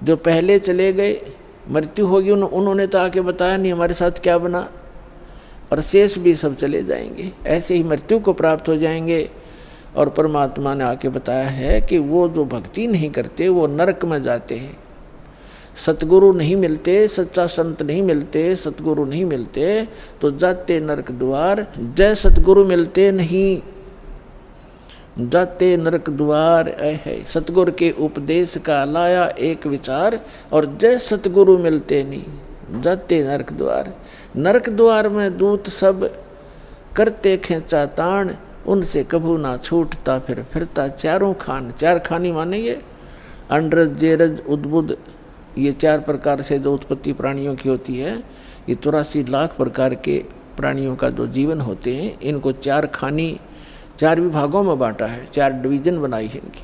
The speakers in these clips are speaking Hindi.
जो पहले चले गए, मृत्यु होगी, उन्होंने तो आके बताया नहीं हमारे साथ क्या बना, और शेष भी सब चले जाएंगे, ऐसे ही मृत्यु को प्राप्त हो जाएंगे। और परमात्मा ने आके बताया है कि वो जो भक्ति नहीं करते वो नरक में जाते हैं, सतगुरु नहीं मिलते, सच्चा संत नहीं मिलते, सतगुरु नहीं मिलते तो जाते नरक द्वार। जय सतगुरु मिलते नहीं जाते नरक द्वार। है सतगुरु के उपदेश का लाया एक विचार, और जय सतगुरु मिलते नहीं जाते नरक द्वार। नरक द्वार में दूत सब करते खेचा ताण, उनसे कभू ना छूटता फिर फिरता चारों खान। चार खानी माने ये अंडरज, जेरज, उद्बुद, ये 4 प्रकार से जो उत्पत्ति प्राणियों की होती है, ये 84 लाख प्रकार के प्राणियों का जो जीवन होते हैं, इनको 4 खानी 4 विभागों में बांटा है, 4 डिवीजन बनाई है इनकी।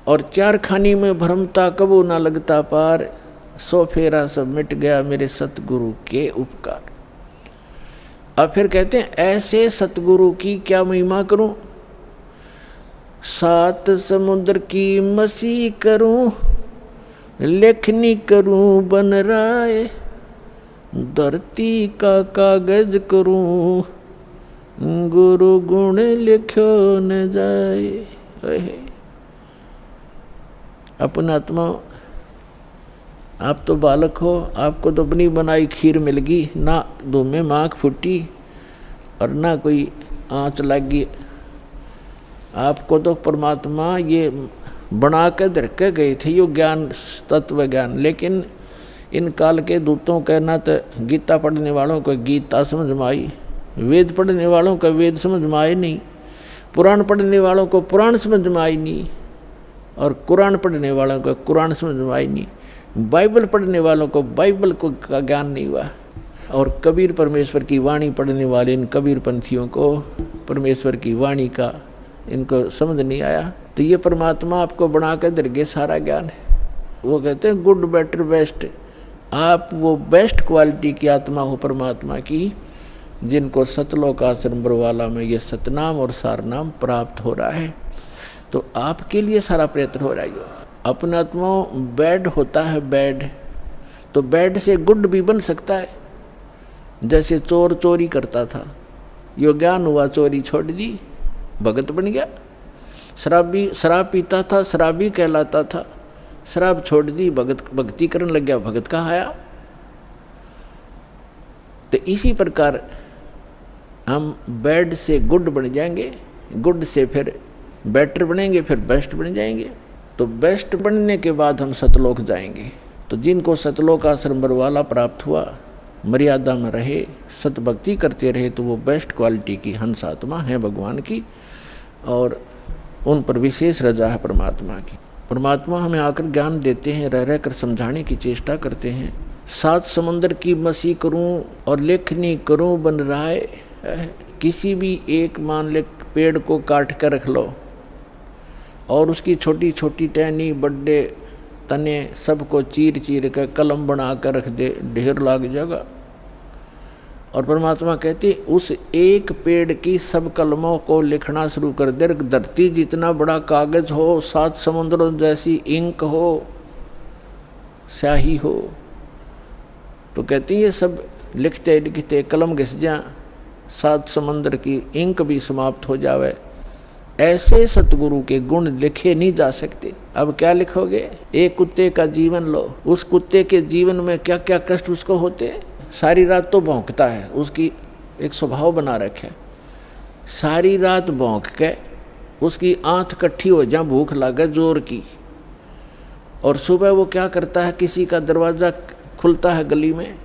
और 4 खानी में भ्रमता कबू ना लगता पार, 100 फेरा सब मिट गया मेरे सतगुरु के उपकार। अब फिर कहते हैं ऐसे सतगुरु की क्या महिमा करूं, 7 समुद्र की मसी करूं, लेखनी करूं बन राय, धरती का कागज करूं, गुरु गुण लिखो न जाए। अपना आत्मा, आप तो बालक हो, आपको तो अपनी बनाई खीर मिल गई, ना दूध में माख फूटी और ना कोई आँच लगी। आपको तो परमात्मा ये बना के धर के गए थे, यो ज्ञान, तत्व ज्ञान। लेकिन इन काल के दूतों के ना तो गीता पढ़ने वालों को गीता समझ में आई, वेद पढ़ने वालों को वेद समझ में आए नहीं, पुराण पढ़ने वालों को पुराण समझ में आई नहीं, और कुरान पढ़ने वालों को कुरान समझ में आई नहीं, बाइबल पढ़ने वालों को बाइबल को का ज्ञान नहीं हुआ, और कबीर परमेश्वर की वाणी पढ़ने वाले इन कबीर पंथियों को परमेश्वर की वाणी का इनको समझ नहीं आया। तो ये परमात्मा आपको बना कर दर गए सारा ज्ञान है। वो कहते हैं गुड बेटर बेस्ट, आप वो बेस्ट क्वालिटी की आत्मा हो परमात्मा की, जिनको सतलोक आश्रम बरवाला में ये सतनाम और सारनाम प्राप्त हो रहा है। तो आपके लिए सारा प्रयत्न हो रहा है। अपना आत्मा बैड होता है, बैड तो बैड से गुड भी बन सकता है। जैसे चोर चोरी करता था, यो ज्ञान हुआ, चोरी छोड़ दी, भगत बन गया। शराबी शराब पीता था, शराबी कहलाता था, शराब छोड़ दी, भक्ति करने लग गया, भगत कहाँ आया। तो इसी प्रकार हम बैड से गुड बन जाएंगे, गुड से फिर बेटर बनेंगे, फिर बेस्ट बन जाएंगे। तो बेस्ट बनने के बाद हम सतलोक जाएंगे। तो जिनको सतलोक आश्रम बरवाला प्राप्त हुआ, मर्यादा में रहे, सतभक्ति करते रहे, तो वो बेस्ट क्वालिटी की हंस आत्मा है भगवान की, और उन पर विशेष रजा है परमात्मा की। परमात्मा हमें आकर ज्ञान देते हैं, रह रह कर समझाने की चेष्टा करते हैं। 7 समुद्र की मसी करूं और लेखनी करूं बन राय। किसी भी एक मान ले पेड़ को काट कर रख लो, और उसकी छोटी छोटी टहनी, बड्डे तने सबको चीर चीर कर कलम बना कर रख दे, ढेर लग जाएगा। और परमात्मा कहती उस एक पेड़ की सब कलमों को लिखना शुरू कर दे। धरती जितना बड़ा कागज हो, 7 समुद्रों जैसी इंक हो, स्याही हो, तो कहती ये सब लिखते लिखते कलम घिस जा, 7 समुद्र की इंक भी समाप्त हो जावे। ऐसे सतगुरु के गुण लिखे नहीं जा सकते। अब क्या लिखोगे? एक कुत्ते का जीवन लो, उस कुत्ते के जीवन में क्या क्या कष्ट उसको होते। सारी रात तो भौंकता है, उसकी एक स्वभाव बना रखे, सारी रात भौंक के उसकी आंत इकट्ठी हो जा, भूख लगे जोर की, और सुबह वो क्या करता है, किसी का दरवाज़ा खुलता है गली में,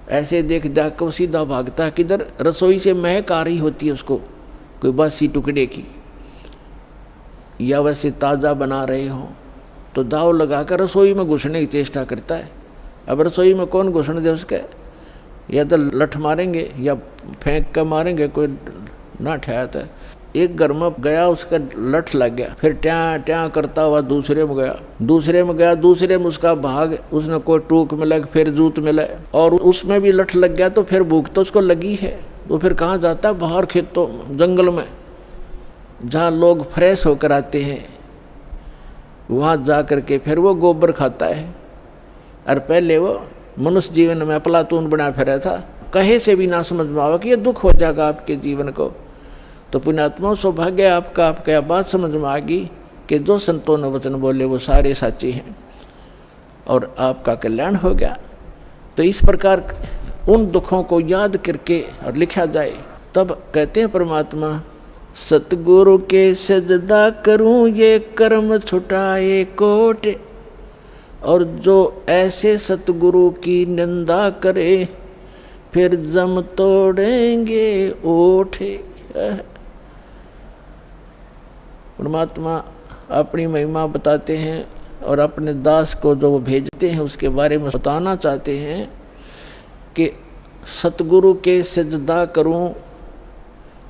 ऐसे देख देख कर सीधा भागता है किधर, रसोई से महक आ रही होती है उसको, कोई बासी टुकड़े की, या वैसे ताज़ा बना रहे हो, तो दाव लगाकर रसोई में घुसने की चेष्टा करता है। अब रसोई में कौन घुसने दे उसके, या तो लठ मारेंगे या फेंक कर मारेंगे, कोई ना ठहरता है। एक घर में गया, उसका लठ लग गया, फिर ट्या ट्या करता हुआ दूसरे में गया, दूसरे में गया, दूसरे में उसका भाग, उसने कोई टूक मिला, फिर जूत मिला, और उसमें भी लठ लग गया, तो फिर भूख तो उसको लगी है, तो फिर कहाँ जाता है, बाहर खेतों जंगल में, जहाँ लोग फ्रेश होकर आते हैं, वहाँ जा कर के फिर वो गोबर खाता है। और पहले वो मनुष्य जीवन में अफलातून बना फिरा था, कहे से भी ना समझ में आवा कि ये दुख हो जाएगा आपके जीवन को। तो पुण्यात्मा सौभाग्य आपका, आपका बात समझ में आ गई कि जो संतों ने वचन बोले वो सारे साचे हैं और आपका कल्याण हो गया। तो इस प्रकार उन दुखों को याद करके और लिखा जाए। तब कहते हैं परमात्मा, सतगुरु के सजदा करूं ये कर्म छुटाए कोट, और जो ऐसे सतगुरु की निंदा करे फिर जम तोड़ेंगे ओठे। परमात्मा अपनी महिमा बताते हैं और अपने दास को जो वो भेजते हैं उसके बारे में बताना चाहते हैं कि सतगुरु के सजदा करूं,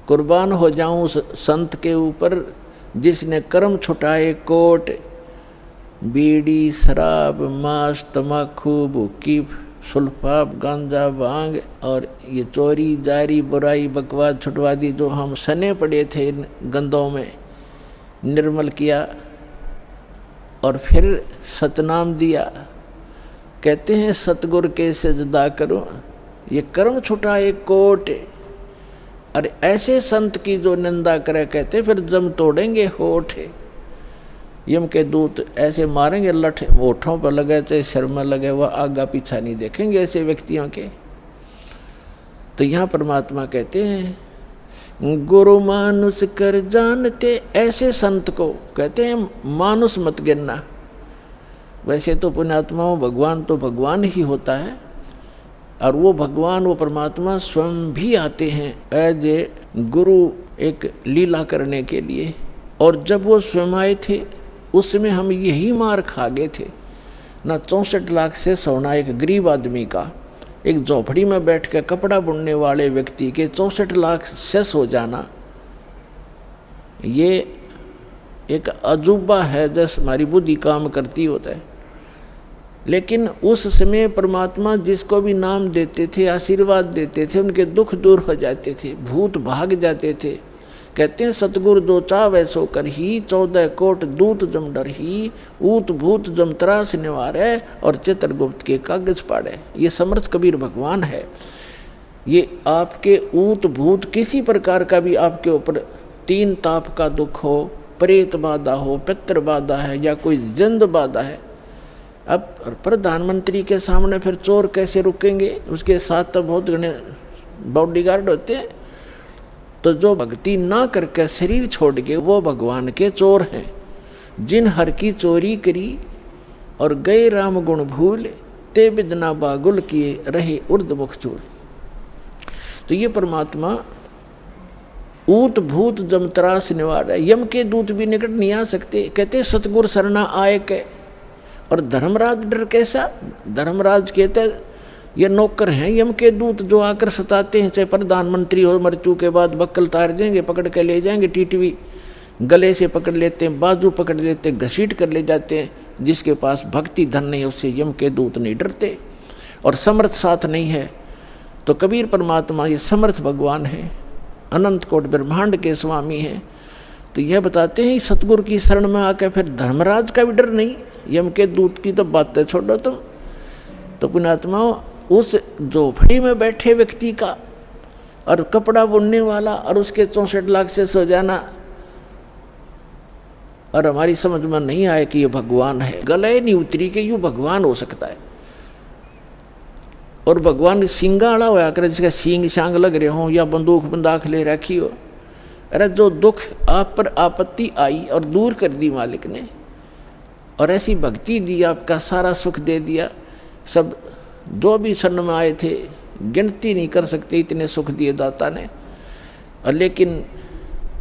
कुर्बान हो जाऊं उस संत के ऊपर जिसने कर्म छुटाए कोट। बीड़ी, शराब, मांस, तम्बाकू, भूकी, सुल्फा, गांजा, भांग और ये चोरी, जारी, बुराई, बकवास छुटवा दी, जो हम सने पड़े थे गंदों में, निर्मल किया और फिर सतनाम दिया। कहते हैं सतगुरु के सजदा करो ये कर्म छुटाए कोट। अरे ऐसे संत की जो निंदा करे, कहते फिर जम तोड़ेंगे होठ। यम के दूत ऐसे मारेंगे लठ, होठों पर लगे चाहे सिर में लगे, वह आगा पीछा नहीं देखेंगे ऐसे व्यक्तियों के। तो यहाँ परमात्मा कहते हैं गुरु मानुष कर जानते, ऐसे संत को कहते हैं मानुष मत गिनना। वैसे तो पुण्यात्माओं भगवान तो भगवान ही होता है और वो भगवान, वो परमात्मा स्वयं भी आते हैं एज ए गुरु एक लीला करने के लिए। और जब वो स्वयं आए थे उसमें हम यही मार खा गए थे ना। 64 लाख से सोना एक गरीब आदमी का, एक झोपड़ी में बैठ के कपड़ा बुनने वाले व्यक्ति के 64 लाख से हो जाना, ये एक अजूबा है जैसे हमारी बुद्धि काम करती होता है। लेकिन उस समय परमात्मा जिसको भी नाम देते थे, आशीर्वाद देते थे, उनके दुख दूर हो जाते थे, भूत भाग जाते थे। कहते हैं सतगुरु दो चावै सो कर ही, 14 कोट दूत जम डर ही, ऊत भूत जम त्रास निवारे और चित्रगुप्त के कागज पाड़े। ये समर्थ कबीर भगवान है। ये आपके ऊत भूत किसी प्रकार का भी आपके ऊपर 3 ताप का दुख हो, प्रेत बाधा हो, पितृ बाधा है या कोई जिंद बाधा है, अब प्रधानमंत्री के सामने फिर चोर कैसे रुकेंगे? उसके साथ तो बहुत घने बॉडीगार्ड होते हैं। तो जो भक्ति ना करके शरीर छोड़ के वो भगवान के चोर हैं। जिन हर की चोरी करी और गए राम गुण भूल, ते बिदना बागुल किए रहे उर्द चूल। तो ये परमात्मा ऊत भूत जमत्रास निवार है। यम के दूत भी निकट नहीं आ सकते। कहते सतगुर शरणा आए के। और धर्मराज डर कैसा? धर्मराज कहते ये नौकर हैं यम के दूत जो आकर सताते हैं, चाहे प्रधानमंत्री हो, मृत्यु के बाद बक्कल तार देंगे, पकड़ के ले जाएंगे, टीटवी गले से पकड़ लेते हैं, बाजू पकड़ लेते हैं, घसीट कर ले जाते हैं। जिसके पास भक्ति धन नहीं उससे यम के दूत नहीं डरते। और समर्थ साथ नहीं है तो कबीर परमात्मा ये समर्थ भगवान है, अनंत कोट ब्रह्मांड के स्वामी हैं। तो यह बताते हैं सतगुरु की शरण में आकर फिर धर्मराज का भी डर नहीं, यम के दूत की तो बातें छोड़ो तुम। तो पुण्यात्मा उस झोपड़ी में बैठे व्यक्ति का और कपड़ा बुनने वाला और उसके 64 लाख से सो जाना, और हमारी समझ में नहीं आए कि ये भगवान है। गले नहीं उतरी कि यूँ भगवान हो सकता है। और भगवान सिंगाड़ा होया करे, जिसका सींग शांग लग रहे हों या बंदूक बंदाख ले रखी हो। अरे जो दुख आप पर आपत्ति आई और दूर कर दी मालिक ने, और ऐसी भक्ति दी, आपका सारा सुख दे दिया। सब जो भी शरण में आए थे गिनती नहीं कर सकते इतने सुख दिए दाता ने। और लेकिन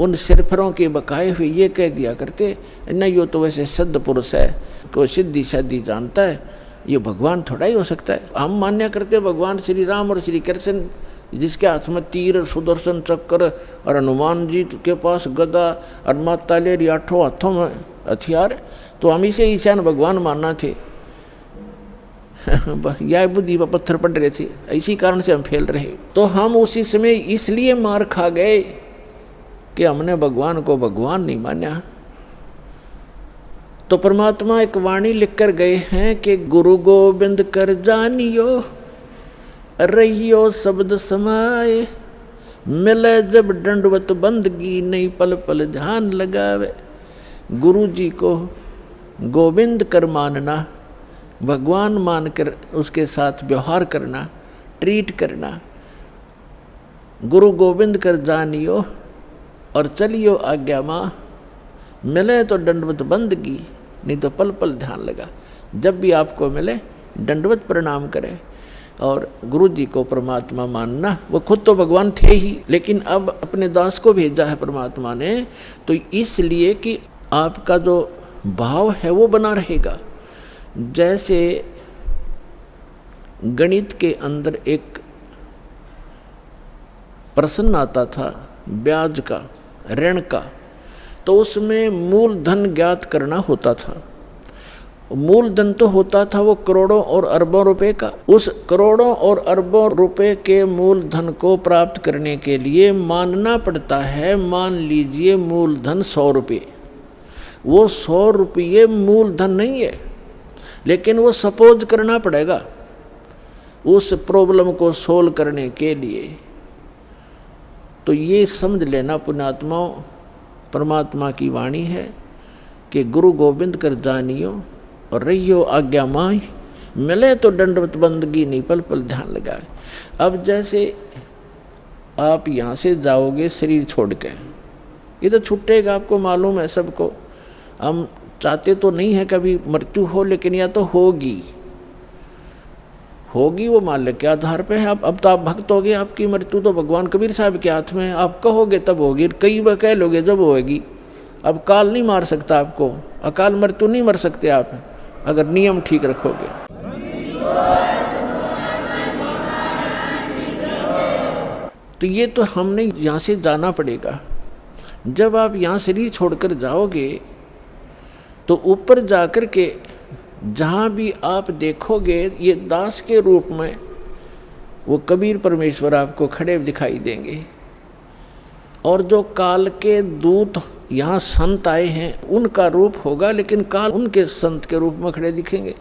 उन सिरफरों के बकाए हुए ये कह दिया करते न, यो तो वैसे सिद्ध पुरुष है, कोई सिद्धि शादी जानता है, ये भगवान थोड़ा ही हो सकता है। हम मान्य करते भगवान श्री राम और श्री कृष्ण, जिसके हाथ में तीर, सुदर्शन चक्र, और हनुमान जी के पास गदा, और माता लेरी 8 हाथों में हथियार, तो हम इसे ईशान भगवान मानना थे। यह बुद्धि पर पत्थर पड़ रहे थे, इसी कारण से हम फेल रहे। तो हम उसी समय इसलिए मार खा गए कि हमने भगवान को भगवान नहीं माना। तो परमात्मा एक वाणी लिखकर गए हैं कि गुरु गोविंद कर जानियो रहियो शब्द समाए, मिले जब दंडवत बंदगी नहीं पल पल ध्यान लगावे। गुरु जी को गोविंद कर मानना, भगवान मानकर उसके साथ व्यवहार करना, ट्रीट करना। गुरु गोविंद कर जानियो और चलियो आज्ञा माँ, मिले तो दंडवत बंदगी नहीं तो पल पल ध्यान लगा। जब भी आपको मिले दंडवत प्रणाम करें और गुरु जी को परमात्मा मानना। वो खुद तो भगवान थे ही, लेकिन अब अपने दास को भेजा है परमात्मा ने, तो इसलिए कि आपका जो भाव है वो बना रहेगा। जैसे गणित के अंदर एक प्रश्न आता था ब्याज का, ऋण का, तो उसमें मूलधन ज्ञात करना होता था। मूलधन तो होता था वो करोड़ों और अरबों रुपए का। उस करोड़ों और अरबों रुपए के मूलधन को प्राप्त करने के लिए मानना पड़ता है, मान लीजिए मूलधन 100 रुपये। वो 100 रुपये मूलधन नहीं है, लेकिन वो सपोज करना पड़ेगा उस प्रॉब्लम को सोल्व करने के लिए। तो ये समझ लेना पुण्यात्माओं, परमात्मा की वाणी है कि गुरु गोविंद कर जानियो और रहियो आज्ञा माई, मिले तो दंडवत बंदगी नहीं पल पल ध्यान लगाए। अब जैसे आप यहाँ से जाओगे शरीर छोड़ के, ये तो छूटेगा, आपको मालूम है सबको। हम चाहते तो नहीं है कभी मृत्यु हो, लेकिन या तो होगी वो माल्य के आधार पे है। अब तो आप भक्त हो गए, आपकी मृत्यु तो भगवान कबीर साहब के हाथ में है। आप कहोगे तब होगी, कई बार कह लोगे जब होगी। अब काल नहीं मार सकता आपको, अकाल मृत्यु नहीं मर सकते आप अगर नियम ठीक रखोगे। तो ये तो हमने यहाँ से जाना पड़ेगा। जब आप यहाँ शरीर छोड़कर जाओगे तो ऊपर जाकर के जहाँ भी आप देखोगे ये दास के रूप में वो कबीर परमेश्वर आपको खड़े दिखाई देंगे। और जो काल के दूत यहाँ संत आए हैं उनका रूप होगा, लेकिन काल उनके संत के रूप में खड़े दिखेंगे।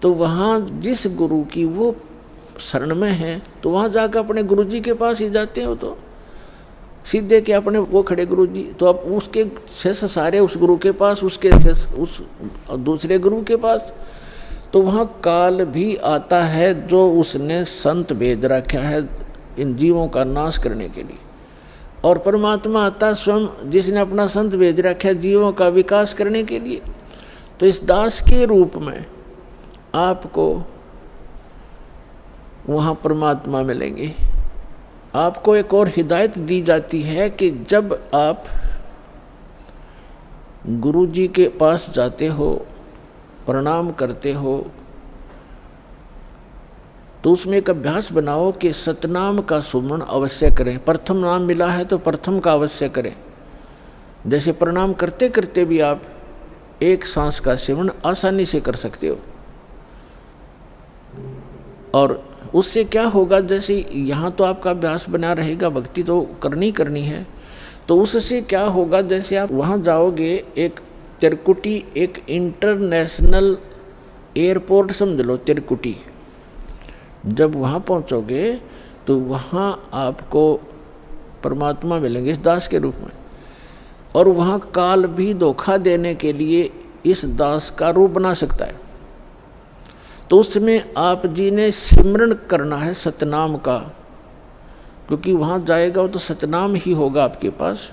तो वहाँ जिस गुरु की वो शरण में है तो वहाँ जाकर अपने गुरु जी के पास ही जाते हैं। वो तो सीधे के अपने वो खड़े गुरु जी, तो अब उसके शेष सारे उस गुरु के पास, उसके शेष उस दूसरे गुरु के पास। तो वहाँ काल भी आता है जो उसने संत भेज रखा है इन जीवों का नाश करने के लिए, और परमात्मा आता स्वयं जिसने अपना संत भेज रखा है जीवों का विकास करने के लिए। तो इस दास के रूप में आपको वहाँ परमात्मा मिलेंगे। आपको एक और हिदायत दी जाती है कि जब आप गुरु जी के पास जाते हो, प्रणाम करते हो, तो उसमें एक अभ्यास बनाओ कि सतनाम का सुमरण अवश्य करें। प्रथम नाम मिला है तो प्रथम का अवश्य करें। जैसे प्रणाम करते करते भी आप एक सांस का सेवन आसानी से कर सकते हो। और उससे क्या होगा, जैसे यहाँ तो आपका अभ्यास बना रहेगा, भक्ति तो करनी है, तो उससे क्या होगा, जैसे आप वहाँ जाओगे, एक तिरकुटी, एक इंटरनेशनल एयरपोर्ट समझ लो तिरकुटी, जब वहाँ पहुँचोगे तो वहाँ आपको परमात्मा मिलेंगे इस दास के रूप में। और वहाँ काल भी धोखा देने के लिए इस दास का रूप बना सकता है। तो उसमें आप जी ने सिमरण करना है सतनाम का, क्योंकि वहाँ जाएगा वो तो सतनाम ही होगा आपके पास,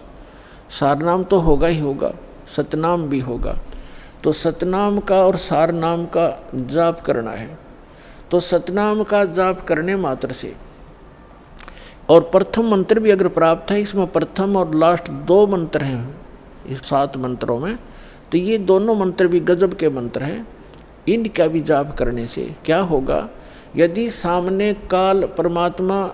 सारनाम तो होगा ही होगा, सतनाम भी होगा। तो सतनाम का और सारनाम का जाप करना है। तो सतनाम का जाप करने मात्र से, और प्रथम मंत्र भी अगर प्राप्त है, इसमें प्रथम और लास्ट 2 मंत्र हैं इस 7 मंत्रों में, तो ये दोनों मंत्र भी गजब के मंत्र हैं। इनका भी जाप करने से क्या होगा, यदि सामने काल परमात्मा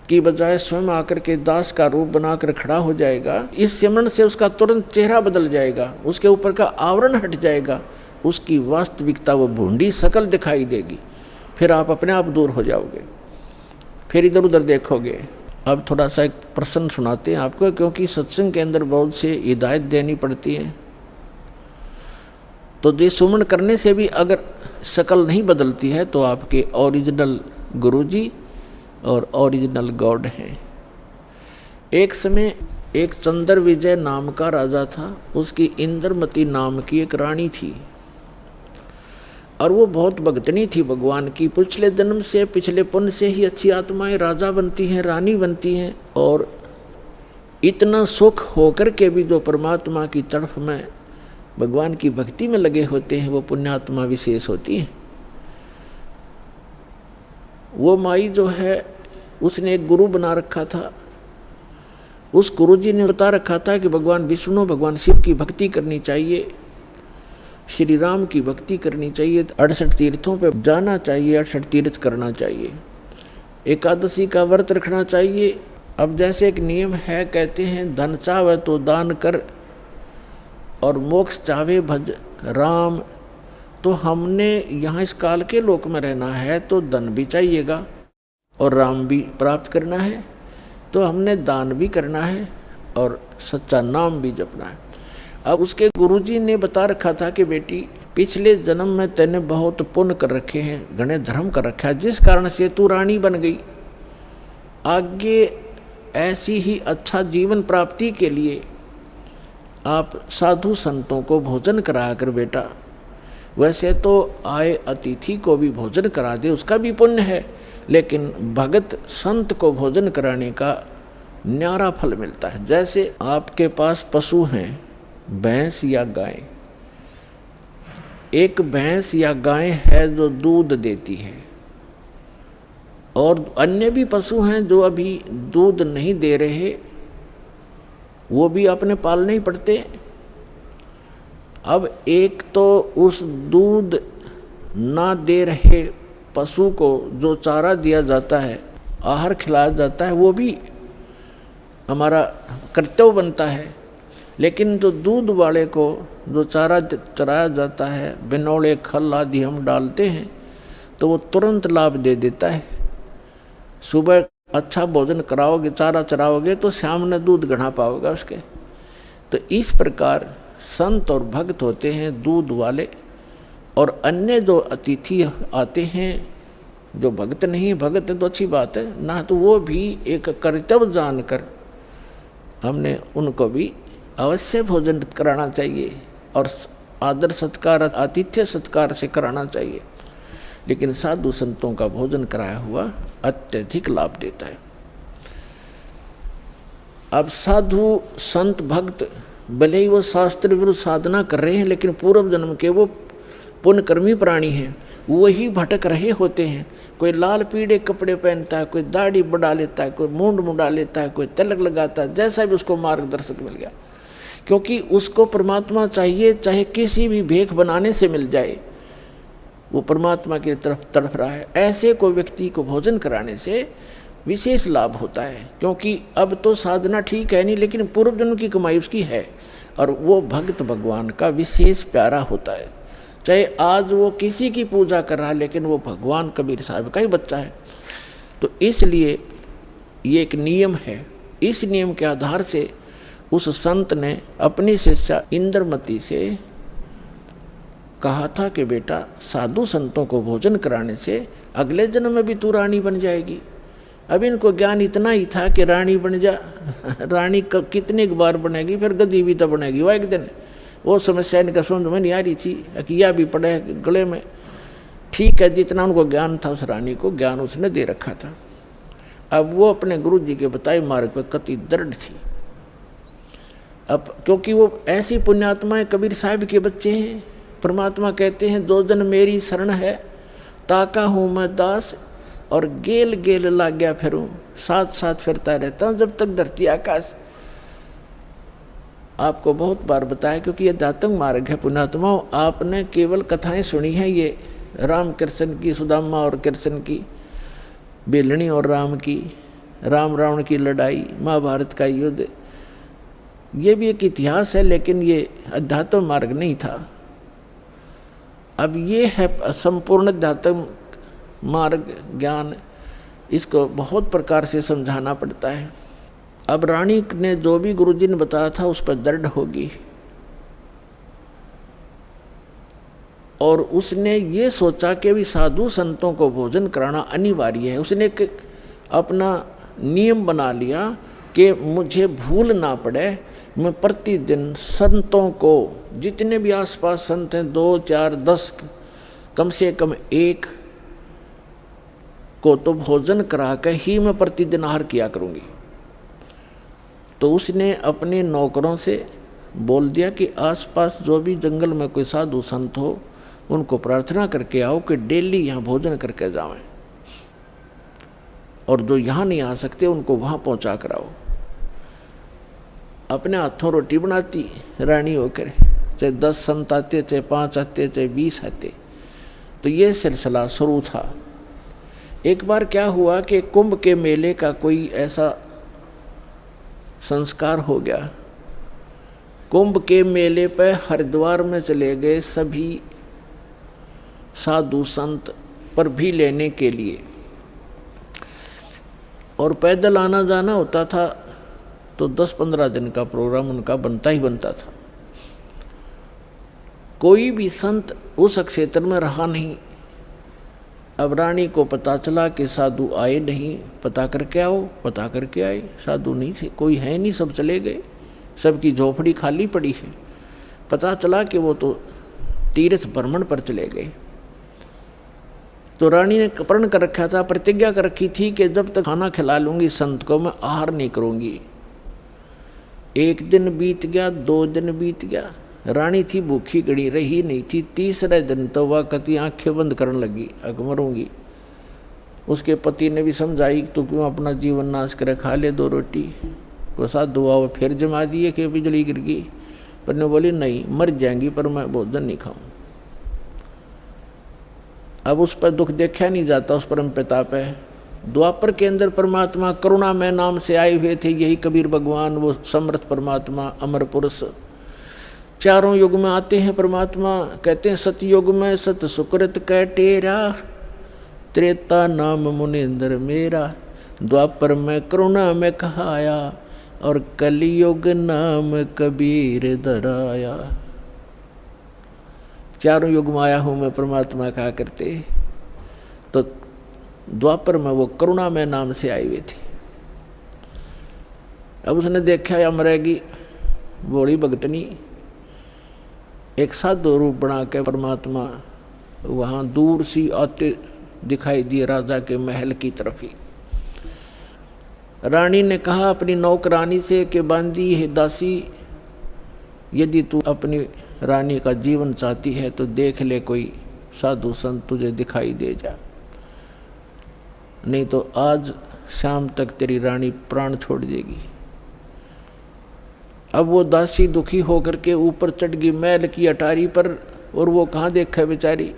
की बजाय स्वयं आकर के दास का रूप बनाकर खड़ा हो जाएगा, इस सिमरण से उसका तुरंत चेहरा बदल जाएगा, उसके ऊपर का आवरण हट जाएगा, उसकी वास्तविकता वो भूंडी शकल दिखाई देगी। फिर आप अपने आप दूर हो जाओगे, फिर इधर उधर देखोगे। अब थोड़ा सा एक प्रश्न सुनाते हैं आपको, क्योंकि सत्संग के अंदर बहुत से हिदायत देनी पड़ती है। तो ये सुमन करने से भी अगर शक्ल नहीं बदलती है तो आपके ओरिजिनल गुरुजी और ओरिजिनल गॉड हैं। एक समय एक चंद्र विजय नाम का राजा था, उसकी इंद्रमती नाम की एक रानी थी और वो बहुत भक्तनी थी भगवान की। पिछले जन्म से, पिछले पुण्य से ही अच्छी आत्माएं राजा बनती हैं, रानी बनती हैं, और इतना सुख होकर के भी जो परमात्मा की तरफ में भगवान की भक्ति में लगे होते हैं वो पुण्यात्मा विशेष होती हैं। वो माई जो है उसने एक गुरु बना रखा था। उस गुरु जी ने बता रखा था कि भगवान विष्णु, भगवान शिव की भक्ति करनी चाहिए, श्री राम की भक्ति करनी चाहिए, 68 तीर्थों पे जाना चाहिए, 68 तीर्थ करना चाहिए, एकादशी का व्रत रखना चाहिए। अब जैसे एक नियम है, कहते हैं धन चाहे तो दान कर और मोक्ष चाहे भज राम। तो हमने यहाँ इस काल के लोक में रहना है तो धन भी चाहिएगा और राम भी प्राप्त करना है, तो हमने दान भी करना है और सच्चा नाम भी जपना है। अब उसके गुरुजी ने बता रखा था कि बेटी पिछले जन्म में तैने बहुत पुण्य कर रखे हैं, घने धर्म कर रखा है, जिस कारण से तू रानी बन गई। आगे ऐसी ही अच्छा जीवन प्राप्ति के लिए आप साधु संतों को भोजन करा कर बेटा, वैसे तो आए अतिथि को भी भोजन करा दे, उसका भी पुण्य है, लेकिन भगत संत को भोजन कराने का न्यारा फल मिलता है। जैसे आपके पास पशु हैं, भैंस या गाय, एक भैंस या गाय है जो दूध देती है और अन्य भी पशु हैं जो अभी दूध नहीं दे रहे, वो भी अपने पालने ही पड़ते। अब एक तो उस दूध ना दे रहे पशु को जो चारा दिया जाता है, आहार खिलाया जाता है, वो भी हमारा कर्तव्य बनता है। लेकिन जो दूध वाले को जो चारा चराया जाता है, बिनौले खल आदि हम डालते हैं, तो वो तुरंत लाभ दे देता है। सुबह अच्छा भोजन कराओगे, चारा चराओगे तो शाम में दूध घना पाओगे उसके। तो इस प्रकार संत और भक्त होते हैं दूध वाले, और अन्य जो अतिथि आते हैं जो भक्त नहीं, भक्त है तो अच्छी बात है ना, तो वो भी एक कर्तव्य जानकर हमने उनको भी अवश्य भोजन कराना चाहिए और आदर सत्कार, आतिथ्य सत्कार से कराना चाहिए। लेकिन साधु संतों का भोजन कराया हुआ अत्यधिक लाभ देता है। अब साधु संत भक्त भले ही वो शास्त्र विरुद्ध साधना कर रहे हैं, लेकिन पूर्व जन्म के वो पुण्यकर्मी प्राणी हैं, वही भटक रहे होते हैं। कोई लाल पीले कपड़े पहनता है, कोई दाढ़ी बढ़ा लेता है, कोई मूंड मुंडा लेता है, कोई तिलक लगाता है, जैसा भी उसको मार्गदर्शक मिल गया, क्योंकि उसको परमात्मा चाहिए, चाहे किसी भी भेख बनाने से मिल जाए, वो परमात्मा की तरफ तड़फ रहा है। ऐसे कोई व्यक्ति को भोजन कराने से विशेष लाभ होता है, क्योंकि अब तो साधना ठीक है नहीं, लेकिन पूर्व जन्म की कमाई उसकी है, और वो भक्त भगवान का विशेष प्यारा होता है। चाहे आज वो किसी की पूजा कर रहा है, लेकिन वो भगवान कबीर साहब का ही बच्चा है। तो इसलिए ये एक नियम है। इस नियम के आधार से उस संत ने अपनी शिष्या इंद्रमती से कहा था कि बेटा साधु संतों को भोजन कराने से अगले जन्म में भी तू रानी बन जाएगी। अब इनको ज्ञान इतना ही था कि रानी बन जा, रानी कितनी बार बनेगी, फिर गद्दी भी तो बनेगी। वह एक दिन वो समस्या इनका समझ में नहीं आ रही थी, अकिया भी पड़े गले में। ठीक है, जितना उनको ज्ञान था उस रानी को ज्ञान उसने दे रखा था। अब वो अपने गुरु जी के बताए मार्ग पर कति दृढ़ थी। अब क्योंकि वो ऐसी पुण्यात्माएं कबीर साहब के बच्चे हैं। परमात्मा कहते हैं दो जन मेरी शरण है, ताका हूँ मैं दास और गेल गेल लाग गया फिरूँ, साथ साथ फिरता रहता हूँ जब तक धरती आकाश। आपको बहुत बार बताया, क्योंकि ये दातंग मार्ग है पुण्यात्माओं। आपने केवल कथाएं सुनी हैं, ये राम कृष्ण की, सुदामा और कृष्ण की, बेलनी और राम की, राम रावण की लड़ाई, महाभारत का युद्ध, ये भी एक इतिहास है, लेकिन ये अध्यात्म मार्ग नहीं था। अब ये है संपूर्ण अध्यात्म मार्ग ज्ञान, इसको बहुत प्रकार से समझाना पड़ता है। अब रानी ने जो भी गुरुजी ने बताया था उस पर दृढ़ होगी। और उसने ये सोचा कि भी साधु संतों को भोजन कराना अनिवार्य है। उसने एक अपना नियम बना लिया कि मुझे भूल ना पड़े, मैं प्रतिदिन संतों को, जितने भी आसपास संत हैं 2, 4, 10, कम से कम एक को तो भोजन करा के ही मैं प्रतिदिन आहार किया करूँगी। तो उसने अपने नौकरों से बोल दिया कि आसपास जो भी जंगल में कोई साधु संत हो उनको प्रार्थना करके आओ कि डेली यहाँ भोजन करके जावें, और जो यहाँ नहीं आ सकते उनको वहाँ पहुँचा कर आओ। अपने हाथों रोटी बनाती रानी होकर, चाहे 10 संत आते, चाहे 5 आते, चाहे 20 आते। तो ये सिलसिला शुरू था। एक बार क्या हुआ कि कुंभ के मेले का कोई ऐसा संस्कार हो गया। कुंभ के मेले पर हरिद्वार में चले गए सभी साधु संत पर भी लेने के लिए, और पैदल आना जाना होता था तो 10-15 दिन का प्रोग्राम उनका बनता ही बनता था। कोई भी संत उस क्षेत्र में रहा नहीं। अब रानी को पता चला कि साधु आए नहीं, पता करके आओ। पता करके आए, साधु नहीं थे, कोई है नहीं, सब चले गए, सबकी झोपड़ी खाली पड़ी है। पता चला कि वो तो तीर्थ भ्रमण पर चले गए। तो रानी ने प्रण कर रखा था, प्रतिज्ञा कर रखी थी कि जब तक खाना खिला लूँगी संत को मैं आहार नहीं करूँगी। 1 दिन बीत गया, 2 दिन बीत गया, रानी थी भूखी गड़ी, रही नहीं थी। 3रे दिन तो वह कति आंखें बंद करने लगी, अब मरूंगी। उसके पति ने भी समझाई तो क्यों अपना जीवन नाश करे, खा ले 2 रोटी। वो साधु आओ फिर जमा दिए कि बिजली गिर गई, पर ने बोली नहीं मर जाएंगी पर मैं भोजन नहीं खाऊं। अब उस पर दुख देखा नहीं जाता, उस परम पिता पे। द्वापर के अंदर परमात्मा करुणा में नाम से आए हुए थे, यही कबीर भगवान, वो समर्थ परमात्मा, अमर पुरुष। चारों युग में आते हैं परमात्मा। कहते हैं सतयुग में सत सुकृत कह टेरा, त्रेता नाम मुनिंद्र मेरा, द्वापर में करुणा में कहाया, और कलियुग नाम कबीर धराया। चारों युग में आया हूँ मैं परमात्मा कहा करते। तो द्वापर में वो करुणा में नाम से आए हुए थे। अब उसने देखा या मरेगी बोली भगतनी, एक साधु रूप बना के परमात्मा वहाँ दूर सी आते दिखाई दिए राजा के महल की तरफ ही। रानी ने कहा अपनी नौकरानी से कि बांदी है दासी, यदि तू अपनी रानी का जीवन चाहती है तो देख ले कोई साधु संत तुझे दिखाई दे जा, नहीं तो आज शाम तक तेरी रानी प्राण छोड़ देगी। अब वो दासी दुखी होकर के ऊपर चढ़ गई महल की अटारी पर, और वो कहाँ देखा बेचारी।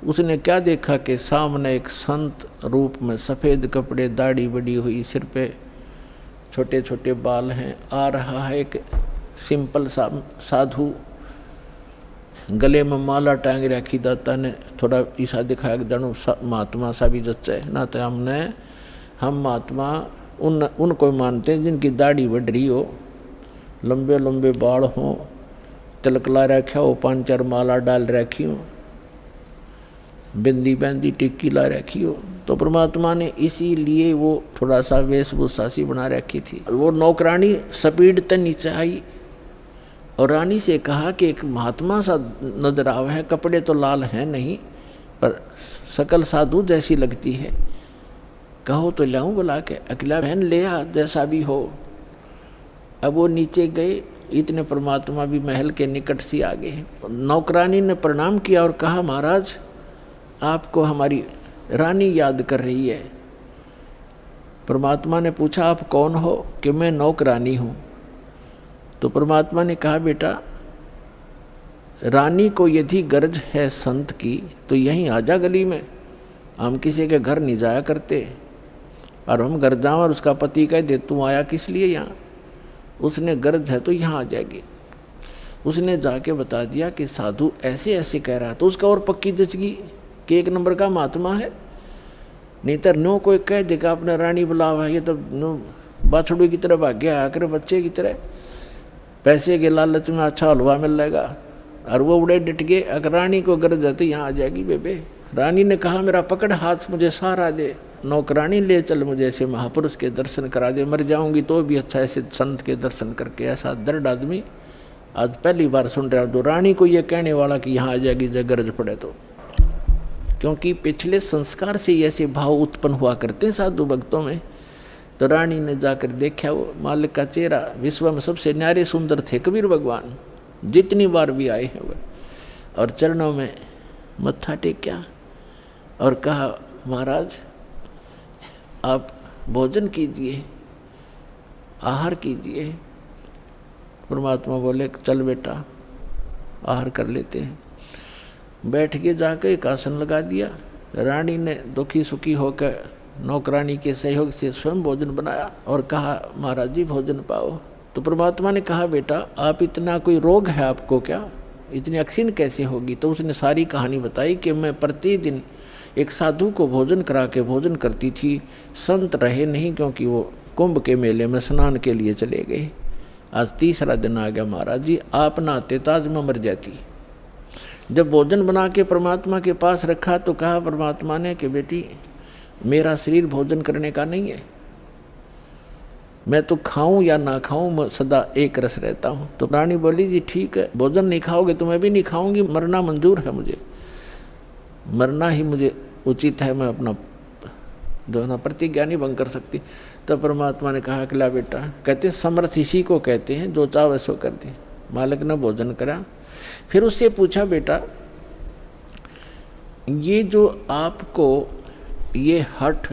उसने क्या देखा कि सामने एक संत रूप में, सफ़ेद कपड़े, दाढ़ी बड़ी हुई, सिर पे छोटे छोटे बाल हैं, आ रहा है एक सिंपल सा साधु, गले में माला टांग रखी। दाता ने थोड़ा ईसा दिखाया कि जानू महात्मा सा भी जच्चा है ना, तो हम महात्मा उनको मानते हैं जिनकी दाढ़ी बढ़ रही हो, लंबे लंबे बाल हों, तिलक ला रखा हो, 5-4 माला डाल रखी हो, बिंदी बंदी टिक्की ला रखी हो। तो परमात्मा ने इसीलिए वो थोड़ा सा वेशभूषा सी बना रखी थी। वो नौकरानी स्पीड तक नीचे आई और रानी से कहा कि एक महात्मा सा नजर आवा है, कपड़े तो लाल हैं नहीं पर शकल साधु जैसी लगती है, कहो तो लाऊं बुला के। अकेला बहन ले आ जैसा भी हो। अब वो नीचे गए, इतने परमात्मा भी महल के निकट से आ गए। नौकरानी ने प्रणाम किया और कहा महाराज आपको हमारी रानी याद कर रही है। परमात्मा ने पूछा आप कौन हो? कि मैं नौकरानी हूँ। तो परमात्मा ने कहा बेटा रानी को यदि गरज है संत की तो यहीं आजा गली में, हम किसी के घर नहीं जाया करते, और हम घर जाओ और उसका पति कह दे तू आया किस लिए यहाँ, उसने गरज है तो यहाँ आ जाएगी। उसने जाके बता दिया कि साधु ऐसे ऐसे कह रहा, तो उसका और पक्की जचगी कि 1 नंबर का महात्मा है। नहीं तो नो कोई कह देगा अपना रानी बुलावा, ये तो नो बाछड़ू की तरह भाग्य आकर बच्चे की तरह, पैसे के लालच में अच्छा हलवा मिल जाएगा, और वो उड़े डट गए। अगर रानी को गरज आती यहाँ आ जाएगी बेबे। रानी ने कहा मेरा पकड़ हाथ, मुझे सहारा दे, नौकरानी ले चल, मुझे ऐसे महापुरुष के दर्शन करा दे, मर जाऊंगी तो भी अच्छा ऐसे संत के दर्शन करके। ऐसा दर्द आदमी आज पहली बार सुन रहा हूँ। तो रानी को ये कहने वाला कि यहाँ आ जाएगी जब गरज पड़े तो, क्योंकि पिछले संस्कार से ऐसे भाव उत्पन्न हुआ करते हैं साधु भक्तों में। तो रानी ने जाकर देखा वो मालिक का चेहरा, विश्व में सबसे न्यारे सुंदर थे कबीर भगवान, जितनी बार भी आए हैं वह, और चरणों में मत्था टेका और कहा महाराज आप भोजन कीजिए, आहार कीजिए। परमात्मा बोले चल बेटा आहार कर लेते हैं। बैठ के जाकर एक आसन लगा दिया। रानी ने दुखी सुखी होकर नौकरानी के सहयोग से स्वयं भोजन बनाया और कहा महाराज जी भोजन पाओ। तो परमात्मा ने कहा बेटा आप इतना कोई रोग है आपको क्या, इतनी अक्सीन कैसे होगी? तो उसने सारी कहानी बताई कि मैं प्रतिदिन एक साधु को भोजन करा के भोजन करती थी। संत रहे नहीं क्योंकि वो कुंभ के मेले में स्नान के लिए चले गए। आज तीसरा दिन आ गया महाराज जी, आप नहाते ताज में मर जाती। जब भोजन बना के परमात्मा के पास रखा तो कहा परमात्मा ने कि बेटी मेरा शरीर भोजन करने का नहीं है, मैं तो खाऊं या ना खाऊं मैं सदा एक रस रहता हूं। तो रानी बोली जी ठीक है, भोजन नहीं खाओगे तो मैं भी नहीं खाऊंगी, मरना मंजूर है मुझे, मरना ही मुझे उचित है, मैं अपना जो है ना प्रतिज्ञा नहीं भंग कर सकती। तो परमात्मा ने कहा कि ला बेटा, कहते समर्थ इसी को कहते हैं जो चाहे सो कर दे। मालिक ने भोजन करा, फिर उससे पूछा बेटा ये जो आपको ये हठ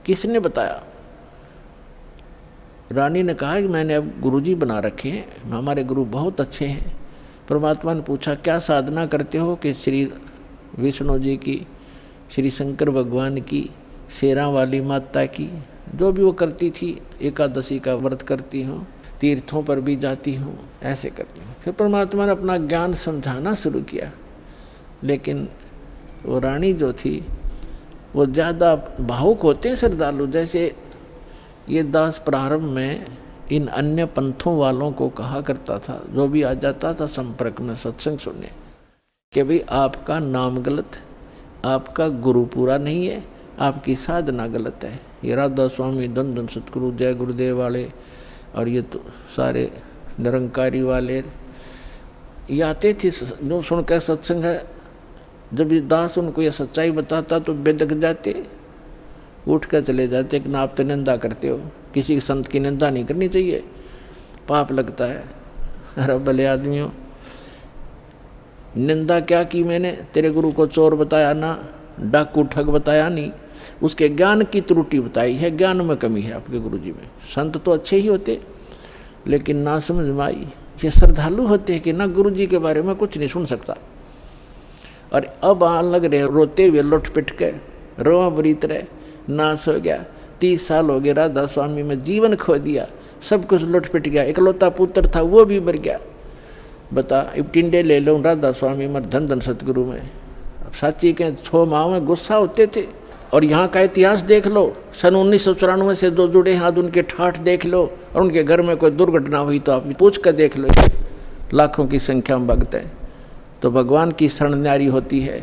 किसने बताया? रानी ने कहा कि मैंने अब गुरुजी बना रखे हैं, हमारे गुरु बहुत अच्छे हैं। परमात्मा ने पूछा क्या साधना करते हो? कि श्री विष्णु जी की, श्री शंकर भगवान की, शेरा वाली माता की, जो भी वो करती थी, एकादशी का व्रत करती हूँ, तीर्थों पर भी जाती हूँ, ऐसे करती हूँ। फिर परमात्मा ने अपना ज्ञान समझाना शुरू किया, लेकिन वो रानी जो थी वो ज़्यादा भावुक होते हैं श्रद्धालु। जैसे ये दास प्रारंभ में इन अन्य पंथों वालों को कहा करता था, जो भी आ जाता था संपर्क में सत्संग सुनने, कि भाई आपका नाम गलत, आपका गुरु पूरा नहीं है, आपकी साधना गलत है। ये राधा स्वामी, धन धन सतगुरु, जय गुरुदेव वाले और ये तो सारे निरंकारी वाले ये आते थे जो सुनकर सत्संग है। जब ये दास उनको ये सच्चाई बताता तो बेदक जाते, उठ कर चले जाते कि ना आप तो निंदा करते हो, किसी संत की निंदा नहीं करनी चाहिए, पाप लगता है। अरे भले आदमियों, निंदा क्या की मैंने? तेरे गुरु को चोर बताया ना, डाकू ठग बताया नहीं, उसके ज्ञान की त्रुटि बताई है, ज्ञान में कमी है आपके गुरुजी में। संत तो अच्छे ही होते लेकिन ना समझ में आई। ये श्रद्धालु होते हैं कि ना गुरुजी के बारे में कुछ नहीं सुन सकता, और अब आने लग रहे रोते हुए लुट पिट के, रोआ बरीत रहे, नाश हो गया। 30 साल हो गए राधा स्वामी में जीवन खो दिया, सब कुछ लुट पिट गया। इकलौता पुत्र था वो भी मर गया। बता अब टिंडे ले लो राधा स्वामी में, धन धन सतगुरु में। अब साची के 6 माह में गुस्सा होते थे। और यहाँ का इतिहास देख लो, सन 1994 से जो जुड़े हाथ उनके ठाठ देख लो, और उनके घर में कोई दुर्घटना हुई तो आप पूछ कर देख लो, लाखों की संख्या में भक्त हैं। तो भगवान की शरण न्यारी होती है।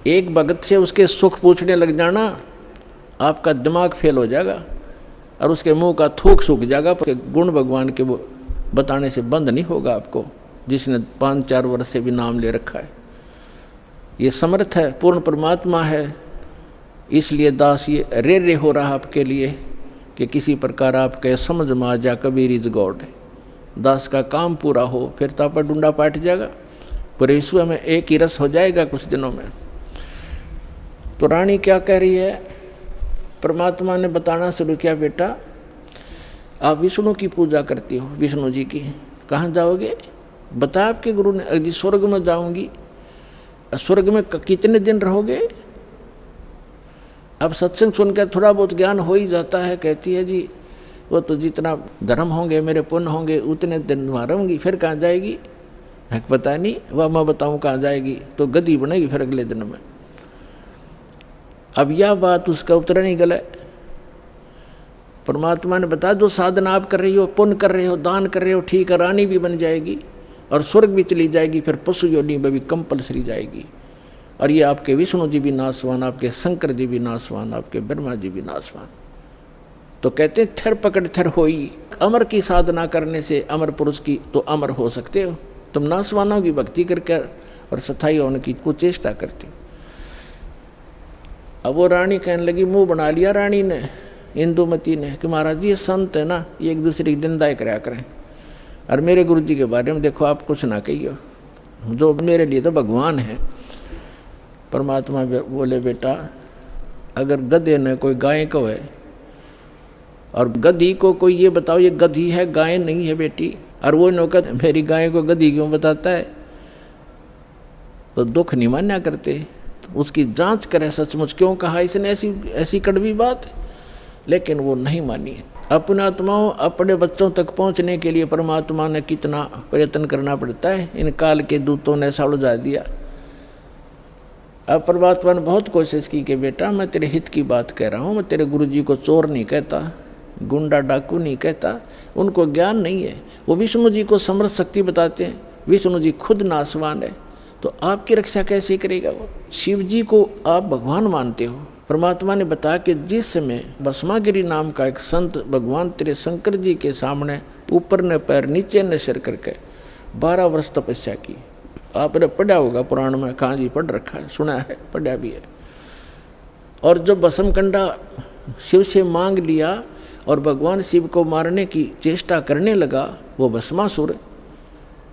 एक भगत से उसके सुख पूछने लग जाना, आपका दिमाग फेल हो जाएगा और उसके मुंह का थूक सूख जाएगा। गुण भगवान के बताने से बंद नहीं होगा आपको, जिसने 5-4 वर्ष से भी नाम ले रखा है। ये समर्थ है, पूर्ण परमात्मा है, इसलिए दास ये रे हो रहा आपके लिए कि किसी प्रकार आपके समझ में आ जा कबीर इज गॉड। दास का काम पूरा हो, फिर तापा डूंडा पाट जाएगा, पूरे विश्व में एक ही रस हो जाएगा कुछ दिनों में। तो रानी क्या कह रही है? परमात्मा ने बताना शुरू किया, बेटा आप विष्णु की पूजा करती हो, विष्णु जी की, कहाँ जाओगे? बता आपके गुरु ने। अजी स्वर्ग में जाऊंगी। स्वर्ग में कितने दिन रहोगे? अब सत्संग सुनकर थोड़ा बहुत ज्ञान हो ही जाता है। कहती है जी वो तो जितना धर्म होंगे, मेरे पुण्य होंगे, उतने दिन वहाँ रहूँगी। फिर कहाँ जाएगी? पता नहीं, वह मैं बताऊँ कहाँ जाएगी, तो गद्दी बनेगी फिर अगले दिन में। अब यह बात उसका उतरा नहीं गला। परमात्मा ने बताया जो साधना आप कर रही हो, पुण्य कर रहे हो, दान कर रहे हो, ठीक है, रानी भी बन जाएगी और स्वर्ग भी चली जाएगी, फिर पशु योनि में भी कंपलसरी जाएगी। और ये आपके विष्णु जी भी नाशवान, आपके शंकर जी भी नाशवान, आपके ब्रह्मा जी भी नाशवान। तो कहते हैं थर पकड़ थर होई, अमर की साधना करने से अमर पुरुष की तो अमर हो सकते हो। तुम नाशवानों की भक्ति करके और सथाई होने की कुचेष्टा करते हो। अब वो रानी कहने लगी, मुंह बना लिया रानी ने, इंदुमती ने, कि महाराज जी ये संत है ना, ये एक दूसरे की निंदा कराया करें, और मेरे गुरु जी के बारे में देखो आप कुछ ना कहिए, जो मेरे लिए तो भगवान है। परमात्मा बोले, बेटा अगर गधे ने कोई गाय को है और गधी को कोई ये बताओ ये गधी है गाय नहीं है बेटी, और वो नौकर मेरी गाय को गधी क्यों बताता है, तो दुख नहीं मान्या करते, उसकी जांच करे सचमुच क्यों कहा इसने ऐसी कड़वी बात। लेकिन वो नहीं मानी। अपने आत्माओं अपने बच्चों तक पहुंचने के लिए परमात्मा ने कितना प्रयत्न करना पड़ता है, इन काल के दूतों ने ऐसा उलझा दिया। अब परमात्मा ने बहुत कोशिश की कि बेटा मैं तेरे हित की बात कह रहा हूँ, मैं तेरे गुरु जी को चोर नहीं कहता, गुंडा डाकू नहीं कहता, उनको ज्ञान नहीं है, वो विष्णु जी को समर्थ शक्ति बताते हैं, विष्णु जी खुद नाशवान है, तो आपकी रक्षा कैसे करेगा वो। शिव जी को आप भगवान मानते हो, परमात्मा ने बताया कि जिस समय भस्मागिरी नाम का एक संत भगवान तेरे शंकर जी के सामने ऊपर ने पैर नीचे ने सिर करके 12 वर्ष तपस्या की। आपने पढ़ा होगा पुराण में, कहाँ जी पढ़ रखा है, सुना है, पढ़ा भी है। और जब भस्मकंडा शिव से मांग लिया और भगवान शिव को मारने की चेष्टा करने लगा वो भस्मासुर,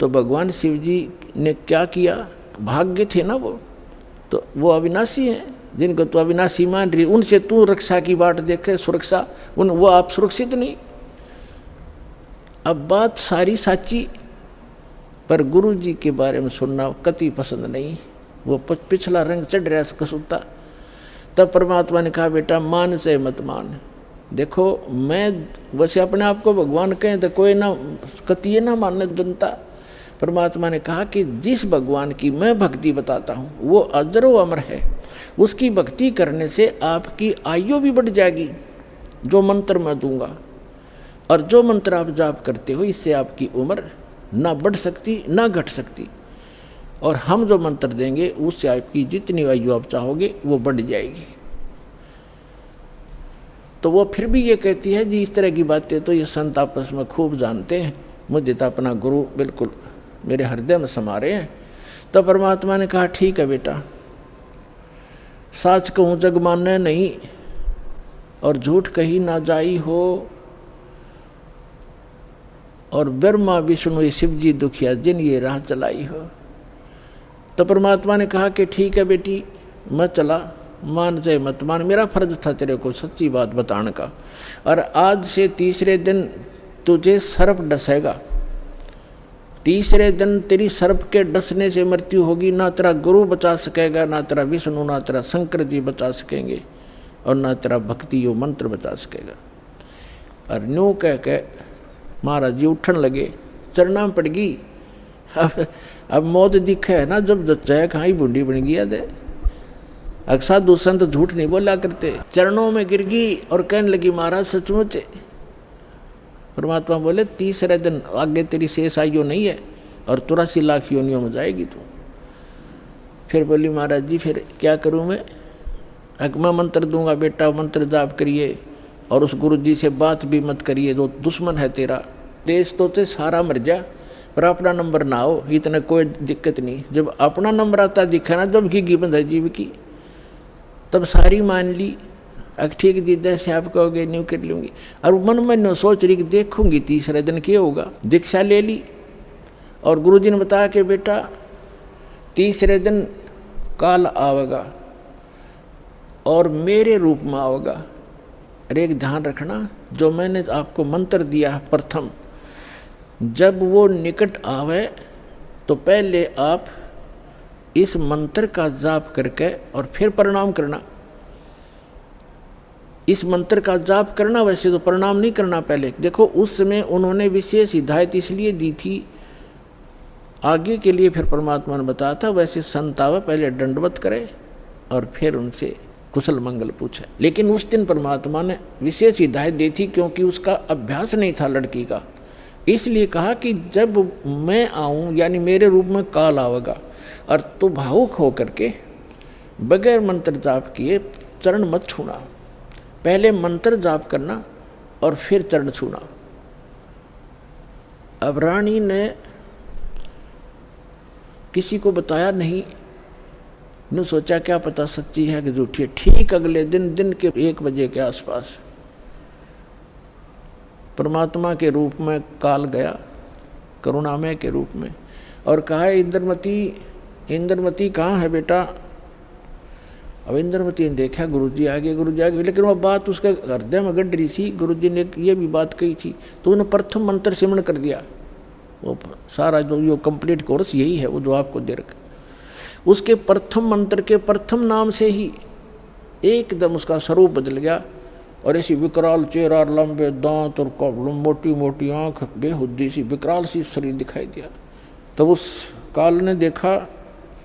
तो भगवान शिव जी ने क्या किया, भाग्य थे ना वो, तो वो अविनाशी हैं, जिनको तो अविनाशी मान रही, उनसे तू रक्षा की बाट देखे, सुरक्षा, वो आप सुरक्षित नहीं। अब बात सारी साची, पर गुरु जी के बारे में सुनना कति पसंद नहीं, वो पिछला रंग चढ़ रहा कसूता। तब परमात्मा ने कहा, बेटा मान से मत मान। देखो मैं वैसे अपने आप को भगवान कहें तो कोई ना कतिये ना मानने जनता। परमात्मा ने कहा कि जिस भगवान की मैं भक्ति बताता हूँ वो अजरो अमर है, उसकी भक्ति करने से आपकी आयु भी बढ़ जाएगी, जो मंत्र मैं दूंगा, और जो मंत्र आप जाप करते हो इससे आपकी उम्र ना बढ़ सकती ना घट सकती, और हम जो मंत्र देंगे उससे आपकी जितनी आयु आप चाहोगे वो बढ़ जाएगी। तो वो फिर भी ये कहती है जी इस तरह की बातें तो ये संत आपस में खूब जानते हैं, मुझे तो अपना गुरु बिल्कुल मेरे हृदय में समा रहे हैं। तो परमात्मा ने कहा ठीक है बेटा, साच कहूँ जग मानने नहीं और झूठ कही ना जाई हो, और ब्रह्मा विष्णु शिव जी दुखिया जिन ये राह चलाई हो। तो परमात्मा ने कहा कि ठीक है बेटी मैं चला, मान चाहे मत मान, मेरा फर्ज था तेरे को सच्ची बात बताने का, और आज से तीसरे दिन तुझे सर्प डसेगा, तीसरे दिन तेरी सर्प के डसने से मृत्यु होगी, ना तेरा गुरु बचा सकेगा, ना तेरा विष्णु, ना तेरा शंकर जी बचा सकेंगे, और ना तेरा भक्ति यो मंत्र बचा सकेगा। और न्यू कह के महाराज जी उठन लगे, चरना पड़ गई। अब मौत दिखे है ना, जब जच्चा खाई बूंदी बन गया दे। साधु संत झूठ नहीं बोला करते। चरणों में गिर गई और कहने लगी महाराज सचमुच। परमात्मा बोले तीसरे दिन आगे तेरी शेष आयु नहीं है और 83 लाख योनियों में जाएगी तू। फिर बोली महाराज जी फिर क्या करूं मैं मंत्र दूंगा, बेटा मंत्र जाप करिए और उस गुरु जी से बात भी मत करिए, जो दुश्मन है तेरा। देश तो ते सारा मर जा पर अपना नंबर ना हो, इतना कोई दिक्कत नहीं। जब अपना नंबर आता दिखा ना, जब की बंद है जीव की, तब सारी मान ली। ठीक जी जैसे आप कहोगे न्यू कर लूँगी। और मन में न सोच रही कि देखूंगी तीसरे दिन क्या होगा। दीक्षा ले ली और गुरुजी ने बताया कि बेटा तीसरे दिन काल आवेगा और मेरे रूप में आवेगा। अरे एक ध्यान रखना, जो मैंने आपको मंत्र दिया प्रथम, जब वो निकट आवे तो पहले आप इस मंत्र का जाप करके और फिर प्रणाम करना। इस मंत्र का जाप करना, वैसे तो प्रणाम नहीं करना पहले। देखो उस समय उन्होंने विशेष हिदायत इसलिए दी थी, आगे के लिए फिर परमात्मा ने बताया था। वैसे संत आवे पहले दंडवत करे और फिर उनसे कुशल मंगल पूछे। लेकिन उस दिन परमात्मा ने विशेष हिदायत दी थी, क्योंकि उसका अभ्यास नहीं था लड़की का, इसलिए कहा कि जब मैं आऊँ, यानी मेरे रूप में काल आवेगा, और तो भावुक होकर के बगैर मंत्र जाप किए चरण मत छूना, पहले मंत्र जाप करना और फिर चरण छूना। अब रानी ने किसी को बताया नहीं, ने सोचा क्या पता सच्ची है कि झूठी है। ठीक अगले दिन के 1 बजे के आसपास परमात्मा के रूप में काल गया, करुणामय के रूप में, और कहा इंद्रमती कहाँ है बेटा। अब इंद्रमती ने देखा गुरुजी आ गए, लेकिन वह बात उसके हृदय में गड़ रही थी। गुरुजी ने ये भी बात कही थी, तो उन्होंने प्रथम मंत्र सिमरण कर दिया। वो सारा जो कंप्लीट कोर्स यही है, वो जो आपको दे रखा, उसके प्रथम मंत्र के प्रथम नाम से ही एकदम उसका स्वरूप बदल गया, और ऐसी विकराल चेहरा, लंबे दांत और मोटी मोटी आंख, बेहुद्दी सी विकराल सी शरीर दिखाई दिया। तब उस काल ने देखा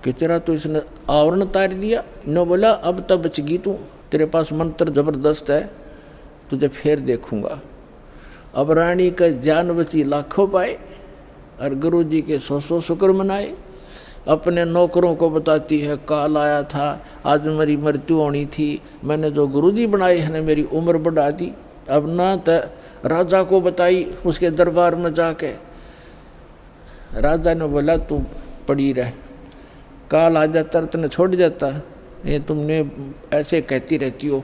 कि तेरा तो इसने आवरण उतार दिया। न बोला अब तब बचगी तू, तेरे पास मंत्र जबरदस्त है, तुझे फिर देखूंगा। अब रानी का जान बची लाखों पाए, और गुरु जी के 100 शुक्र मनाए। अपने नौकरों को बताती है काल आया था, आज मेरी मृत्यु होनी थी, मैंने जो गुरुजी बनाए हैं मेरी उम्र बढ़ा दी। अब ना तो राजा को बताई, उसके दरबार में जाके राजा ने बोला तू पड़ी रह, काल आ जाता तने छोड़ जाता, ये तुमने ऐसे कहती रहती हो,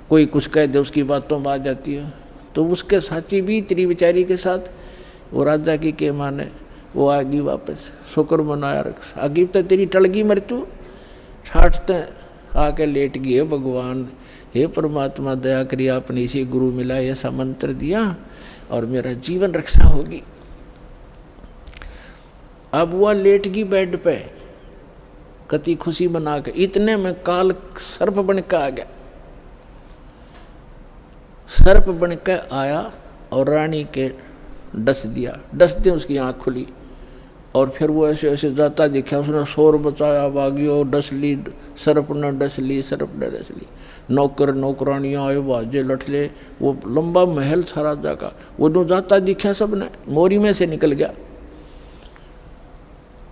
कोई कुछ कह दे उसकी बातों में आ जाती हो। तो उसके साथी भी तेरी बेचारी के साथ वो राजा की के माने वो आ गई वापस, शुक्र मनाया रख, आगे तो तेरी टल गई मृत्यु, ठाटते आके लेट गई। हे भगवान, हे परमात्मा दया करिए, आपने इसी गुरु मिला ऐसा मंत्र दिया और मेरा जीवन रक्षा होगी। अब वह लेट गई बेड पे, कति खुशी बना के, इतने में काल सर्प बन के आ गया। सर्प बन के आया और रानी के डस दिया, डसते उसकी आँख खुली, और फिर वो ऐसे ऐसे जाता दिखा, उसने शोर बचाया, भागी और डस ली, सर्प ने डस ली, सर्प ने डस ली। नौकर नौकरानियाँ आए, बाजे लठले, वो लंबा महल था राजा का, वो जो जाता दिखा सब ने, मोरी में से निकल गया।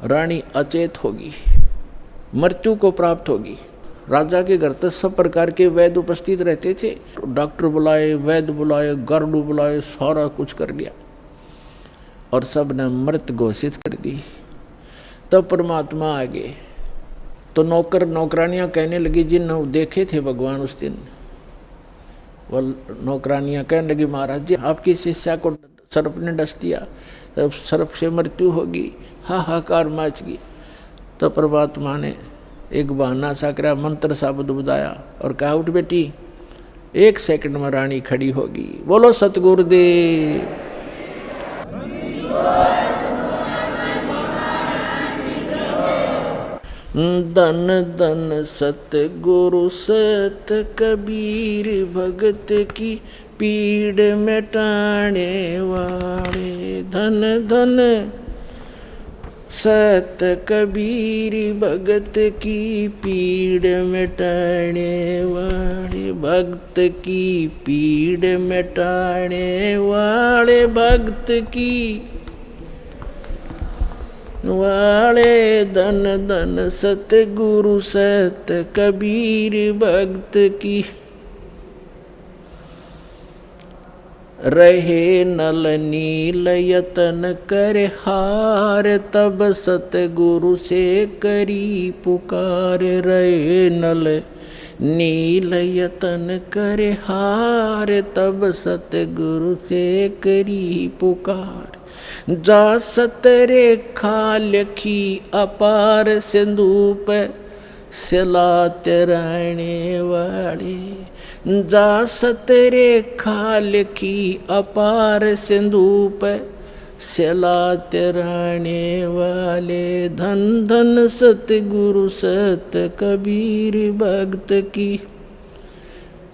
रानी अचेत होगी, मृत्यु को प्राप्त होगी। राजा के घर तक सब प्रकार के वैद्य उपस्थित रहते थे, डॉक्टर बुलाए, वैद्य बुलाए, गार्डू बुलाए, सारा कुछ कर लिया और सब ने मृत घोषित कर दी। तब परमात्मा आ गए, तो नौकर नौकरानियाँ कहने लगी, जिन देखे थे भगवान उस दिन, वो नौकरानियाँ कहने लगी महाराज जी आपकी शिष्या को सर्प ने डस दिया, तब सर्प से मृत्यु होगी, हाहाकार मच गई। तो परमात्मा ने एक बहाना सा करा, मंत्र सा बुदाया और कहा उठ बेटी, 1 सेकंड में रानी खड़ी होगी। बोलो सतगुरुदेव। धन धन सतगुरु सत कबीर, भगत की पीड़ मिटाने वाले। धन धन सत कबीर, भगत की पीड़ मिटाने वाले, भक्त की पीड़ मिटाने वाले, भक्त की वाले। धन धन सतगुरु सत कबीर, भक्त की रहे नल नील यतन कर हार, तब सतगुरु से करी पुकार। रहे नल नील यतन कर हार, तब सतगुरु से करी पुकार। जा सतरे खालखी अपार, सिंधु पे सिलात रहने वाले। जा सतरे खालखी अपार, सिंधु पे सिलात रहने वाले। धन धन सतगुरु सत कबीर, भक्त की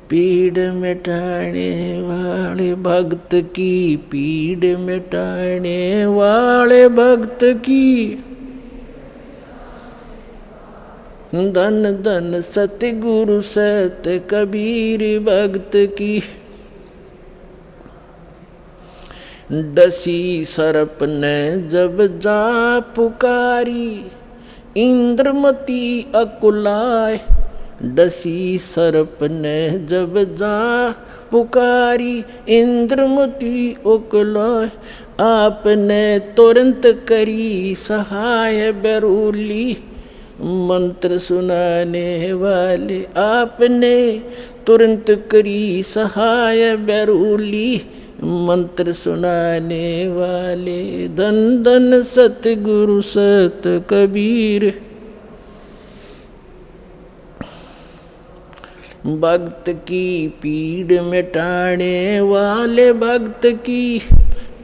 पीड़ मिटाने वाले, भक्त की पीड़ मिटाने वाले, भक्त की धन धन सतगुरु सत कबीर भगत की। डसी सर्प ने जब जा पुकारी, इंद्रमती अकुलाए। डसी सर्प ने जब जा पुकारी, इंद्रमती अकुलाए। आपने तुरंत करी सहाय बेरूली, मंत्र सुनाने वाले। आपने तुरंत करी सहाय बेरूली, मंत्र सुनाने वाले। धन धन सतगुरु सत कबीर। भक्त की पीड़ मिटाने वाले, भक्त की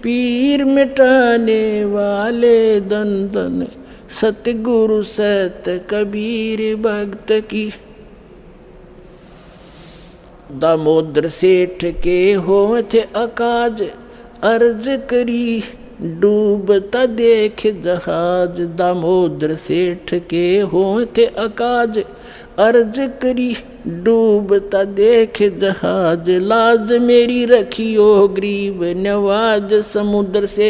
पीर मिटाने वाले। धन धन सतगुरु सत कबीर भक्त की। दामोदर सेठ के होठ अकाज, अर्ज करी डूबता देख जहाज। दामोदर सेठ के होठ अकाज, अर्ज करी डूबता देख जहाज। लाज मेरी रखियो गरीब नवाज, समुद्र से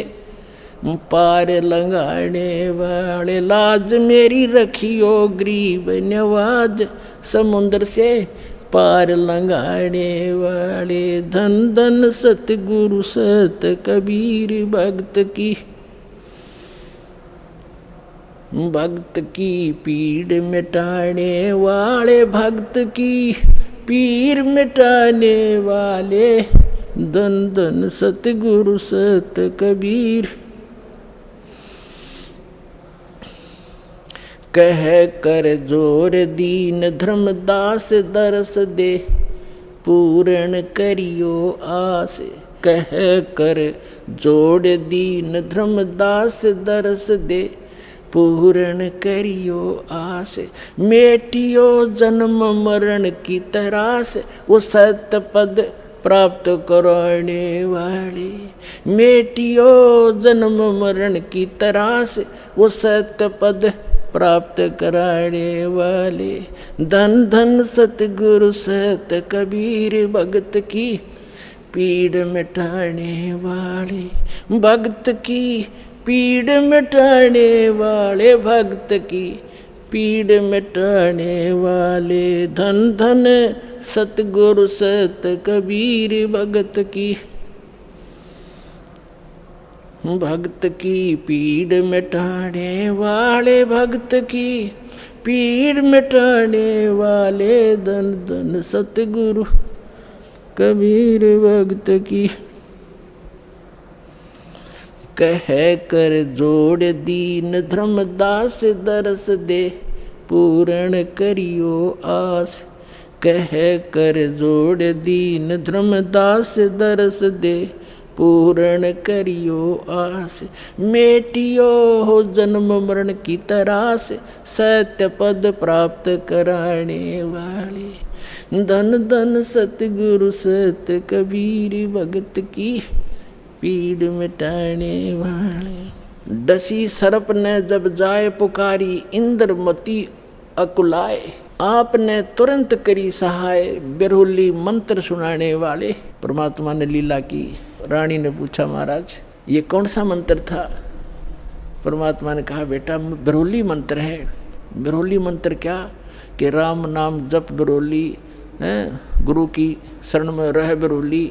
पार लंघाने वाले। लाज मेरी रखियो गरीब नवाज, समुद्र से पार लंघाने वाले। धन धन सतगुरु सत कबीर भक्त की। भक्त की पीड़ मिटाने वाले, भक्त की पीर मिटाने वाले। धन धन सतगुरु सत कबीर। कह कर जोर दीन धर्मदास, दरस दे पूर्ण करियो आस। कह कर जोड़ दीन धर्मदास, दरस दे पूर्ण करियो आस। मेटियो जन्म मरण की तरास, वो सत्य पद प्राप्त कराने वाले। मेटियो जन्म मरण की तरास, वो सत्य पद प्राप्त कराने वाले। धन धन सतगुरु सत कबीर भगत की पीड़ मिटाने वाले। भगत की पीड़ मिटाने वाले, भक्त की पीड़ मिटाने वाले। धन धन सतगुरु सत कबीर भगत की। भक्त की पीड़ मिटाने वाले, भक्त की पीड़ मिटाने वाले। धन धन सतगुरु कबीर भगत की। कह कर जोड़ दीन धर्मदास, दरस दे पूर्ण करियो आस। कह कर जोड़ दीन धर्मदास, दरस दे पूर्ण करियो आस। मेटियो हो जन्म मरण की तरास, सत्य पद प्राप्त कराने वाले। धन धन सतगुरु सत कबीर भगत की पीड़ मिटाने वाले। डसी सर्प ने जब जाए पुकारी, इंद्रमती अकुलाए। आपने तुरंत करी सहाय बेरुली, मंत्र सुनाने वाले। परमात्मा ने लीला की। रानी ने पूछा महाराज ये कौन सा मंत्र था? परमात्मा ने कहा बेटा बेरुली मंत्र है। बेरुली मंत्र क्या कि राम नाम जप बेरुली, गुरु की शरण में रह बेरुली।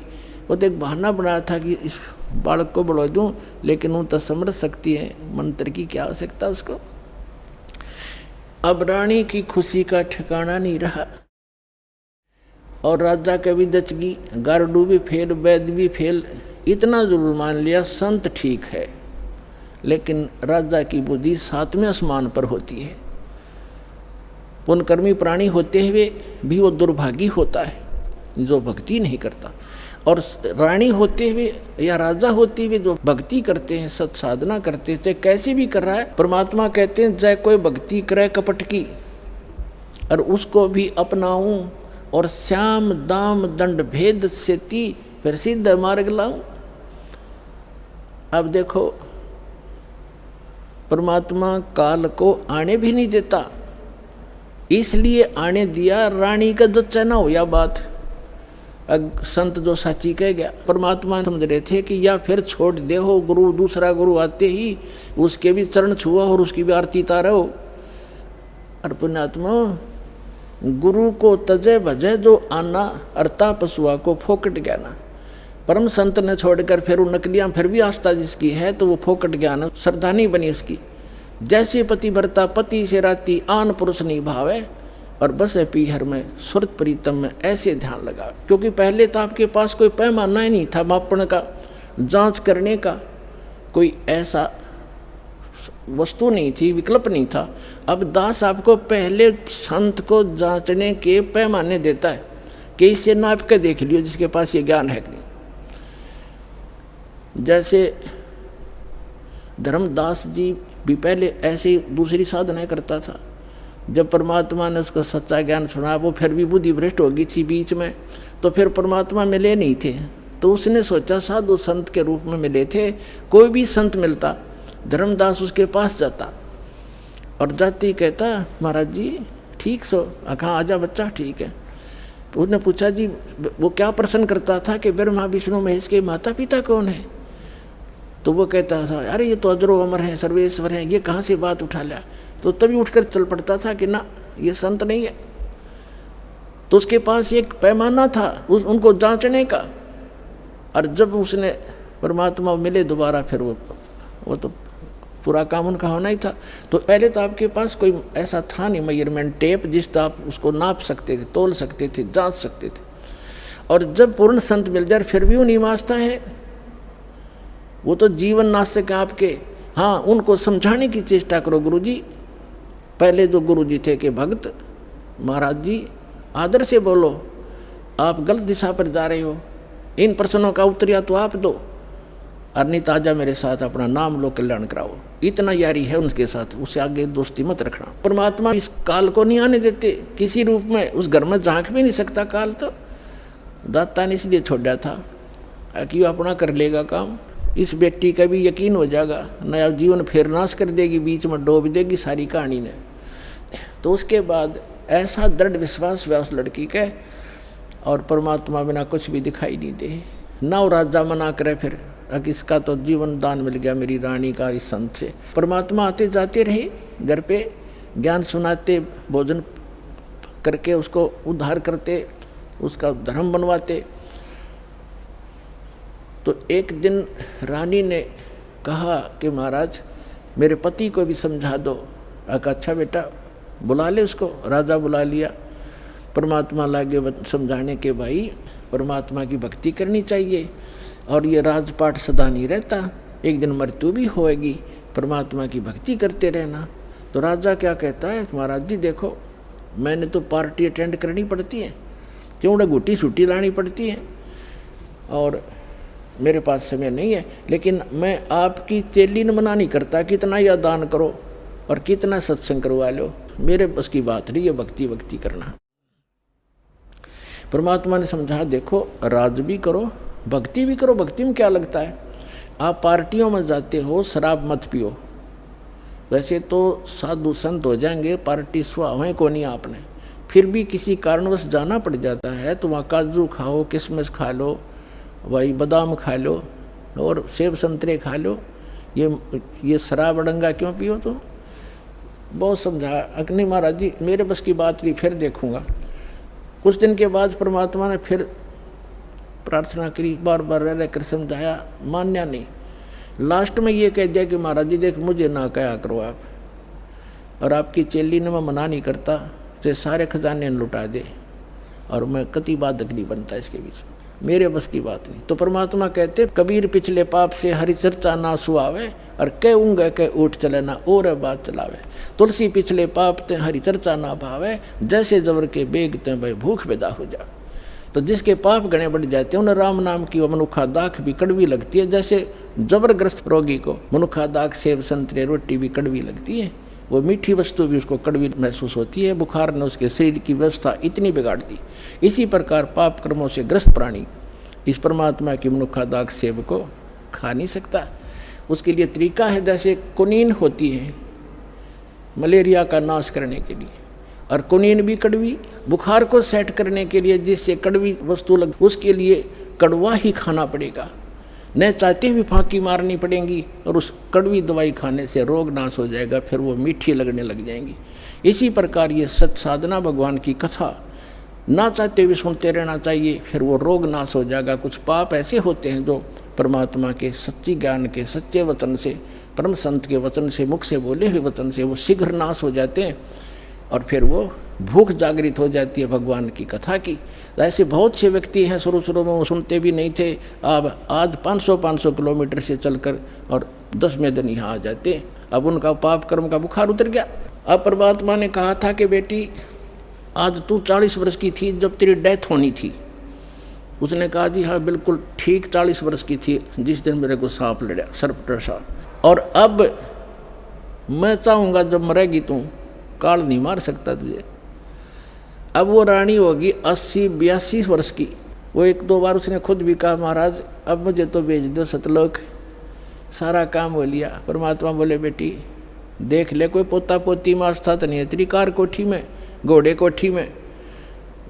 वो तो एक बहाना बनाया था कि इस बालक को बढ़ा दूं, लेकिन वो तो समझ सकती है मंत्र की क्या आवश्यकता उसको। अब रानी की खुशी का ठिकाना नहीं रहा और राजा का भी दचगी, गारडू भी फेल, वैद्य भी फेल। इतना जरूर मान लिया संत ठीक है, लेकिन राजा की बुद्धि 7वें आसमान पर होती है। पुण्यकर्मी प्राणी होते हुए भी वो दुर्भागी होता है जो भक्ति नहीं करता, और रानी होते हुए या राजा होते हुए जो भक्ति करते हैं, सत साधना करते हैं, चाहे कैसे भी कर रहा है। परमात्मा कहते हैं चाहे कोई भक्ति करे कपट की और उसको भी अपनाऊं और श्याम दाम दंड भेद से ती फिर सिद्ध मार्ग लाऊं। अब देखो परमात्मा काल को आने भी नहीं देता इसलिए आने दिया रानी का जच्चा ना हो या बात। संत जो साची कह गया, परमात्मा समझ रहे थे कि या फिर छोड़ दे हो गुरु, दूसरा गुरु आते ही उसके भी चरण छुआ और उसकी भी आरती तारा हो। और पुण्यात्मा गुरु को तजे भजे जो आना, अर्ता पशुआ को फोकट ज्ञाना। परम संत ने छोड़कर फिर वो नकलियाँ फिर भी आस्था जिसकी है तो वो फोकट ज्ञान श्रद्धा नहीं बनी उसकी। जैसे पति भरता पति से राती आन पुरुष नहीं भावे, और बस है पीहर में सुरत प्रीतम में ऐसे ध्यान लगा। क्योंकि पहले तो आपके पास कोई पैमाना ही नहीं था मापन का, जांच करने का कोई ऐसा वस्तु नहीं थी, विकल्प नहीं था। अब दास आपको पहले संत को जांचने के पैमाने देता है कि इससे नाप के देख लियो जिसके पास ये ज्ञान है कि नहीं। जैसे धर्मदास जी भी पहले ऐसी दूसरी साधनाएं करता था। जब परमात्मा ने उसको सच्चा ज्ञान सुना, वो फिर भी बुद्धि भ्रष्ट हो गई थी बीच में, तो फिर परमात्मा मिले नहीं थे। तो उसने सोचा साधु संत के रूप में मिले थे, कोई भी संत मिलता धर्मदास उसके पास जाता और जाती कहता महाराज जी ठीक सो, कहाँ आजा बच्चा ठीक है। तो उसने पूछा जी वो क्या प्रश्न करता था कि ब्रह्मा विष्णु महेश के माता पिता कौन है? तो वो कहता था अरे ये तो अजरो अमर है, सर्वेश्वर है, ये कहाँ से बात उठा लिया। तो तभी उठकर चल पड़ता था कि ना ये संत नहीं है। तो उसके पास एक पैमाना था उनको जांचने का। और जब उसने परमात्मा मिले दोबारा, फिर वो तो पूरा काम उनका होना ही था। तो पहले तो आपके पास कोई ऐसा था नहीं मेजरमेंट टेप जिससे आप उसको नाप सकते थे, तोल सकते थे, जांच सकते थे। और जब पूर्ण संत मिल जाए फिर भी वो नहीं वास्ता है, वो तो जीवन नाशक है आपके। हाँ, उनको समझाने की चेष्टा करो गुरुजी। पहले जो गुरुजी थे कि भक्त महाराज जी आदर से बोलो, आप गलत दिशा पर जा रहे हो, इन प्रश्नों का उत्तर तो आप दो, और नहीं ताजा मेरे साथ अपना नाम लो, कल्याण कराओ। इतना यारी है उनके साथ, उससे आगे दोस्ती मत रखना। परमात्मा इस काल को नहीं आने देते किसी रूप में, उस घर में झांक भी नहीं सकता काल। तो दाता ने इसलिए छोड़ा था कि अपना कर लेगा काम। इस बेटी का भी यकीन हो जाएगा, नया जीवन फिर नाश कर देगी, बीच में डूब देगी सारी कहानी ने। तो उसके बाद ऐसा दृढ़ विश्वास हुआ उस लड़की के, और परमात्मा बिना कुछ भी दिखाई नहीं दे। ना राजा मना करे फिर, इसका तो जीवन दान मिल गया मेरी रानी का इस संत से। परमात्मा आते जाते रहे घर पे, ज्ञान सुनाते, भोजन करके उसको उद्धार करते, उसका धर्म बनवाते। तो एक दिन रानी ने कहा कि महाराज मेरे पति को भी समझा दो। अच्छा बेटा बुला ले उसको। राजा बुला लिया। परमात्मा लागे समझाने के भाई परमात्मा की भक्ति करनी चाहिए, और ये राजपाट सदा नहीं रहता, एक दिन मृत्यु भी होएगी, परमात्मा की भक्ति करते रहना। तो राजा क्या कहता है, महाराज जी देखो मैंने तो पार्टी अटेंड करनी पड़ती है, क्यों घुटी छुट्टी लानी पड़ती है, और मेरे पास समय नहीं है। लेकिन मैं आपकी चेली न मना नहीं करता, कितना या दान करो और कितना सत्संग करवा लो, मेरे बस की बात नहीं है भक्ति करना। परमात्मा ने समझा देखो राज भी करो भक्ति भी करो। भक्ति में क्या लगता है, आप पार्टियों में जाते हो, शराब मत पियो। वैसे तो साधु संत हो जाएंगे, पार्टी स्वाहें को नहीं आपने, फिर भी किसी कारणवश जाना पड़ जाता है तो वहाँ काजू खाओ, किशमिश खा लो, भाई बादाम खा लो और सेब संतरे खा लो। ये शराब अड़ंगा क्यों पियो? तो बहुत समझा, अग्नि महाराज जी मेरे बस की बात नहीं, फिर देखूँगा। कुछ दिन के बाद परमात्मा ने फिर प्रार्थना करी, बार बार रह कर समझाया, मान्या नहीं। लास्ट में ये कह दिया कि महाराज जी देख मुझे ना कहा करो आप, और आपकी चेली ने मैं मना नहीं करता, तो सारे खजाने लुटा दे, और मैं कति बाधक नहीं बनता इसके बीच में, मेरे बस की बात नहीं। तो परमात्मा कहते कबीर पिछले पाप से हरि चर्चा ना सुहावे, और कह ऊँगा कह उठ चले ना और बात चलावे। तुलसी पिछले पाप ते हरि चर्चा ना भावे, जैसे जबर के बेग ते भाई भूख पैदा हो जा। तो जिसके पाप गणे बढ़ जाते हैं उन्हें राम नाम की मनुखा दाख भी कड़वी लगती है। जैसे जबरग्रस्त रोगी को मनुखा दाख सेब संतरे रोटी भी कड़वी लगती है, वो मीठी वस्तु भी उसको कड़वी महसूस होती है। बुखार ने उसके शरीर की व्यवस्था इतनी बिगाड़ दी। इसी प्रकार पाप कर्मों से ग्रस्त प्राणी इस परमात्मा की मनुखा दाग सेब को खा नहीं सकता। उसके लिए तरीका है, जैसे कुनीन होती है मलेरिया का नाश करने के लिए, और कुनीन भी कड़वी। बुखार को सेट करने के लिए जिससे कड़वी वस्तु लग, उसके लिए कड़वा ही खाना पड़ेगा, न चाहते हुए फांकी मारनी पड़ेगी, और उस कड़वी दवाई खाने से रोग नाश हो जाएगा, फिर वो मीठी लगने लग जाएंगी। इसी प्रकार ये सत साधना भगवान की कथा ना चाहते हुए सुनते रहना चाहिए, फिर वो रोग नाश हो जाएगा। कुछ पाप ऐसे होते हैं जो परमात्मा के सच्ची ज्ञान के सच्चे वचन से, परम संत के वचन से, मुख से बोले हुए वचन से वो शीघ्र नाश हो जाते हैं, और फिर वो भूख जागृत हो जाती है भगवान की कथा की। ऐसे बहुत से व्यक्ति हैं, शुरू शुरू में वो सुनते भी नहीं थे, अब आज 500 किलोमीटर से चलकर और 10वें दिन यहाँ आ जाते। अब उनका पाप कर्म का बुखार उतर गया। अब परमात्मा ने कहा था कि बेटी आज तू 40 वर्ष की थी जब तेरी डेथ होनी थी। उसने कहा जी हाँ बिल्कुल ठीक 40 वर्ष की थी जिस दिन मेरे को सांप लड़ा, सर्प डसा। और अब मैं चाहूँगा जब मरेगी तू, काल नहीं मार सकता तुझे। अब वो रानी होगी 80-82 वर्ष की। वो 1-2 बार उसने खुद भी कहा महाराज अब मुझे तो भेज दो सतलोक, सारा काम हो लिया। परमात्मा बोले बेटी देख ले कोई पोता पोती में आस्था तो नहीं है तेरी, कार कोठी में, घोड़े कोठी में,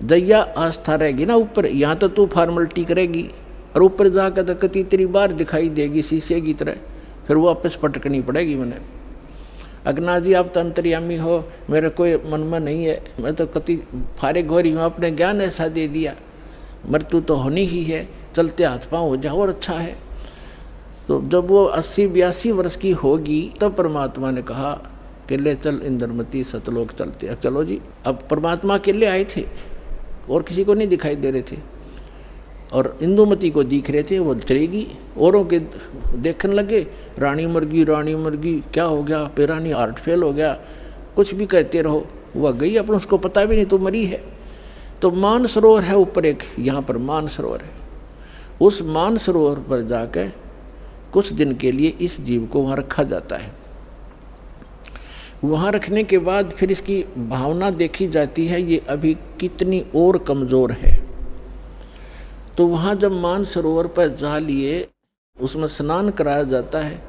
दैया आस्था रहेगी ना ऊपर, यहाँ तो तू फॉर्मलिटी करेगी, और ऊपर जाकर तो कति तेरी बार दिखाई देगी शीशे की तरह, फिर वो वापस पटकनी पड़ेगी। मैंने अगना जी आप तो अंतर्यामी हो, मेरे कोई मन में नहीं है, मैं तो कति फारे घोरी हूँ, अपने ज्ञान ऐसा दे दिया, मृत्यु तो होनी ही है, चलते हाथ पाँव हो जाओ और अच्छा है। तो जब वो 80-82 वर्ष की होगी तब परमात्मा ने कहा कि ले चल इंद्रमती सतलोक चलते। अब चलो जी, अब परमात्मा अकेले आए थे और किसी को नहीं दिखाई दे रहे थे, और इंदुमती को दिख रहे थे, वो चलेगी। औरों के देखने लगे रानी मर गई, क्या हो गया, पेरानी हार्ट फेल हो गया, कुछ भी कहते रहो, वह गई अपन उसको पता भी नहीं तो मरी है। तो मान सरोवर है ऊपर एक, यहाँ पर मान सरोवर है, उस मान सरोवर पर जाकर कुछ दिन के लिए इस जीव को वहाँ रखा जाता है। वहाँ रखने के बाद फिर इसकी भावना देखी जाती है ये अभी कितनी और कमज़ोर है। तो वहाँ जब मान सरोवर पर जा लिए उसमें स्नान कराया जाता है,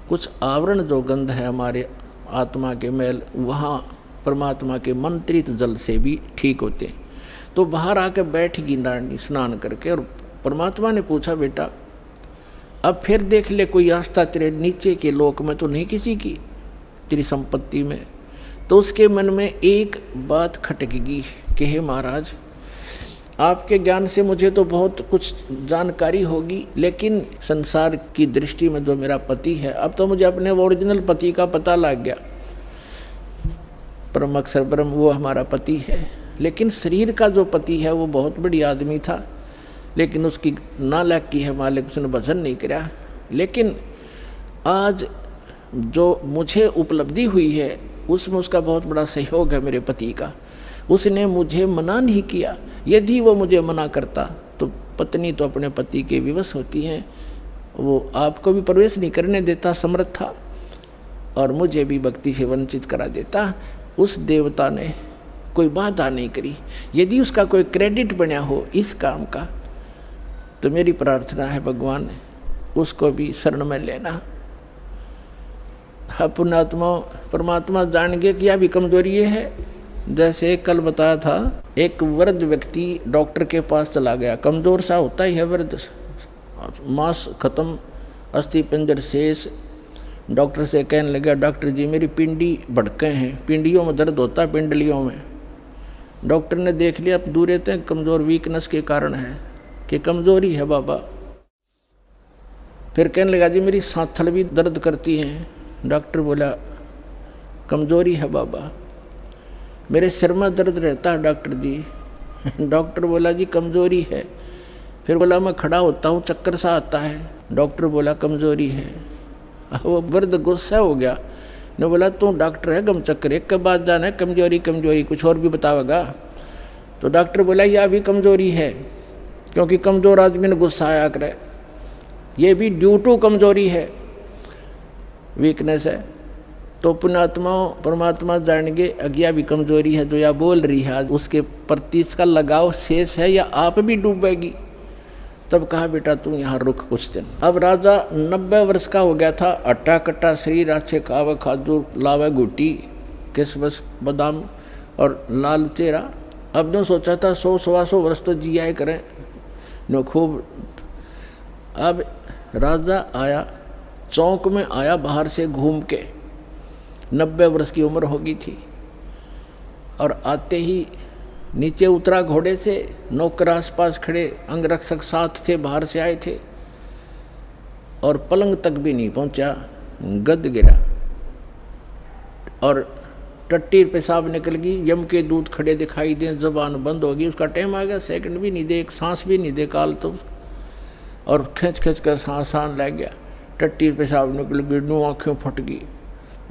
कुछ आवरण जो गंध है हमारे आत्मा के मैल वहाँ परमात्मा के मंत्रित जल से भी ठीक होते हैं। तो बाहर आकर बैठगी नारनी स्नान करके, और परमात्मा ने पूछा बेटा अब फिर देख ले कोई आस्था तेरे नीचे के लोक में तो नहीं किसी की, तेरी संपत्ति में। तो उसके मन में एक बात खटकेगी कि हे महाराज आपके ज्ञान से मुझे तो बहुत कुछ जानकारी होगी, लेकिन संसार की दृष्टि में जो मेरा पति है, अब तो मुझे अपने ओरिजिनल पति का पता लग गया, परम अक्षर ब्रह्म वो हमारा पति है। लेकिन शरीर का जो पति है वो बहुत बड़ी आदमी था, लेकिन उसकी नालायक की है मालिक, उसने भजन नहीं किया। लेकिन आज जो मुझे उपलब्धि हुई है उसमें उसका बहुत बड़ा सहयोग है मेरे पति का। उसने मुझे मना नहीं किया, यदि वो मुझे मना करता तो पत्नी तो अपने पति के विवश होती हैं, वो आपको भी प्रवेश नहीं करने देता समर्थ था, और मुझे भी भक्ति से वंचित करा देता। उस देवता ने कोई बाधा नहीं करी। यदि उसका कोई क्रेडिट बना हो इस काम का तो मेरी प्रार्थना है भगवान उसको भी शरण में लेना। पुण्यात्मा परमात्मा जान गए कि यह भी कमजोरी है। जैसे कल बताया था, एक वृद्ध व्यक्ति डॉक्टर के पास चला गया, कमज़ोर सा होता ही है वृद्ध, मांस खत्म, अस्थि पिंजर शेष। डॉक्टर से कहने लगा डॉक्टर जी मेरी पिंडी भड़के हैं, पिंडियों में दर्द होता है, पिंडलियों में। डॉक्टर ने देख लिया अब दूर रहते हैं, कमज़ोर वीकनेस के कारण है कि कमज़ोरी है बाबा। फिर कहने लगा जी मेरी सांथल भी दर्द करती हैं। डॉक्टर बोला कमज़ोरी है बाबा। मेरे सिर में दर्द रहता है डॉक्टर जी। डॉक्टर बोला जी कमज़ोरी है। फिर बोला मैं खड़ा होता हूँ चक्कर सा आता है। डॉक्टर बोला कमज़ोरी है। वो वृद्ध गुस्सा हो गया, ने बोला तू डॉक्टर है गम चक्कर, एक के बाद जाना है कमज़ोरी कमज़ोरी, कुछ और भी बतावेगा। तो डॉक्टर बोला यह भी कमज़ोरी है, क्योंकि कमज़ोर आदमी ने गुस्सा आया करे, ये भी ड्यू टू कमज़ोरी है, वीकनेस है। तो पुण्यात्मा परमात्मा जानेंगे अज्ञा भी कमज़ोरी है जो या बोल रही है, उसके प्रति इसका लगाव शेष है या आप भी डूबेगी। तब कहा बेटा तू यहाँ रुक कुछ दिन। अब राजा 90 वर्ष का हो गया था, अट्टा कट्टा शरीर, अच्छे खावे खादू लावे गुटी किसमस बादाम और लाल चेहरा। अब जो सोचा था 100-125 वर्ष तो जिया ही करें नो खूब। अब राजा आया, चौक में आया बाहर से घूम के, 90 वर्ष की उम्र होगी थी। और आते ही नीचे उतरा घोड़े से, नौकर आसपास खड़े, अंगरक्षक साथ थे, बाहर से आए थे, और पलंग तक भी नहीं पहुंचा, गद गिरा और टट्टी पेशाब निकल गई। यम के दूत खड़े दिखाई दे, जबान बंद होगी, उसका टाइम आ गया, सेकंड भी नहीं दे, एक सांस भी नहीं दे काल तो, और खींच खींच कर सांस लग गया, टट्टी पेशाब निकल गई, नू आँखें फट गई।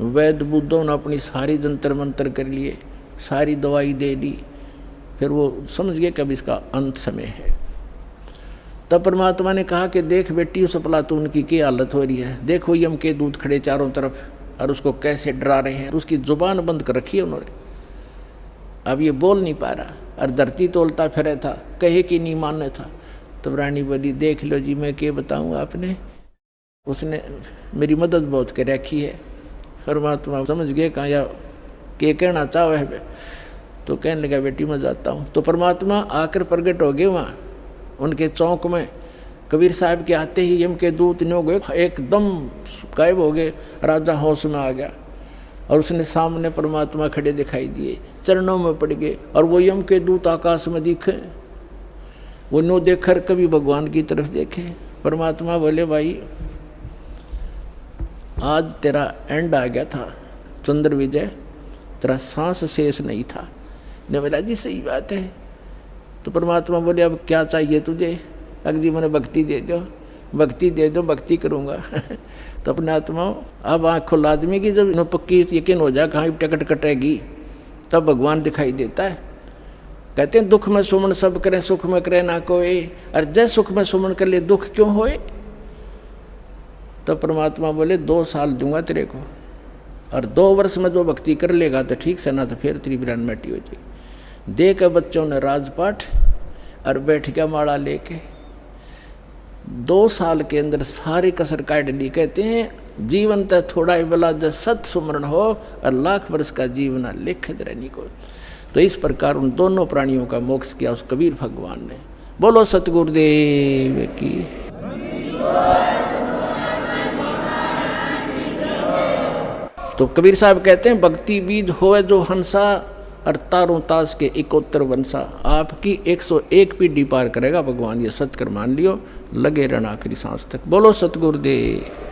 वैद्य बुद्धों ने अपनी सारी जंतर मंतर कर लिए, सारी दवाई दे दी, फिर वो समझ गए कि अब इसका अंत समय है। तब परमात्मा ने कहा कि देख बेटी उस अफलातून की क्या हालत हो रही है, देखो यम के दूत खड़े चारों तरफ और उसको कैसे डरा रहे हैं। उसकी जुबान बंद कर रखी है उन्होंने, अब ये बोल नहीं पा रहा, और धरती तोलता फिरे था, कहे कि नहीं मानने था। तब रानी बोली देख लो जी मैं क्या बताऊँ आपने, उसने मेरी मदद बहुत कर रखी है। परमात्मा समझ गए कहाँ या के कहना चाहो है, तो कहने लगा बेटी मैं जाता हूँ। तो परमात्मा आकर प्रकट हो गए वहाँ उनके चौक में। कबीर साहब के आते ही यम के दूत ने हो गए, एकदम गायब हो गए। राजा होश में आ गया और उसने सामने परमात्मा खड़े दिखाई दिए, चरणों में पड़ गए। और वो यम के दूत आकाश में दिखे, वो नो देखकर कभी भगवान की तरफ देखे। परमात्मा बोले भाई आज तेरा एंड आ गया था चंद्र विजय, तेरा सांस शेष नहीं था। ने बोला जी सही बात है। तो परमात्मा बोले अब क्या चाहिए तुझे? अगर जी मैंने भक्ति दे दो, भक्ति दे दो, भक्ति करूँगा। तो अपने आत्मा अब आँख खुल आदमी की जब नो पक्की यकीन हो जाए कहाँ टिकट कटेगी, तब भगवान दिखाई देता है। कहते हैं दुख में सुमन सब करे, सुख में करे ना कोई। और जय सुख में सुमन कर ले दुख क्यों होए? तो परमात्मा बोले 2 साल दूंगा तेरे को, और 2 वर्ष में जो भक्ति कर लेगा तो ठीक से, ना तो फिर तेरी बिरान मिट्टी हो जाएगी। दे के बच्चों ने राजपाठ और बैठ गया माला लेके। 2 साल के अंदर सारी कसर काट ली। कहते हैं जीवन तो थोड़ा ही बला जब सत सुमरण हो, और लाख वर्ष का जीवन लिखित रहनी को। तो इस प्रकार उन दोनों प्राणियों का मोक्ष किया उस कबीर भगवान ने। बोलो सतगुरुदेव की। तो कबीर साहब कहते हैं भक्ति बीज होए जो हंसा, और तारों तास के 71 वंशा। आपकी 101 पीढ़ी पार करेगा भगवान, ये सत्कर मान लियो, लगे रहना आखिरी सांस तक। बोलो सतगुरुदेव।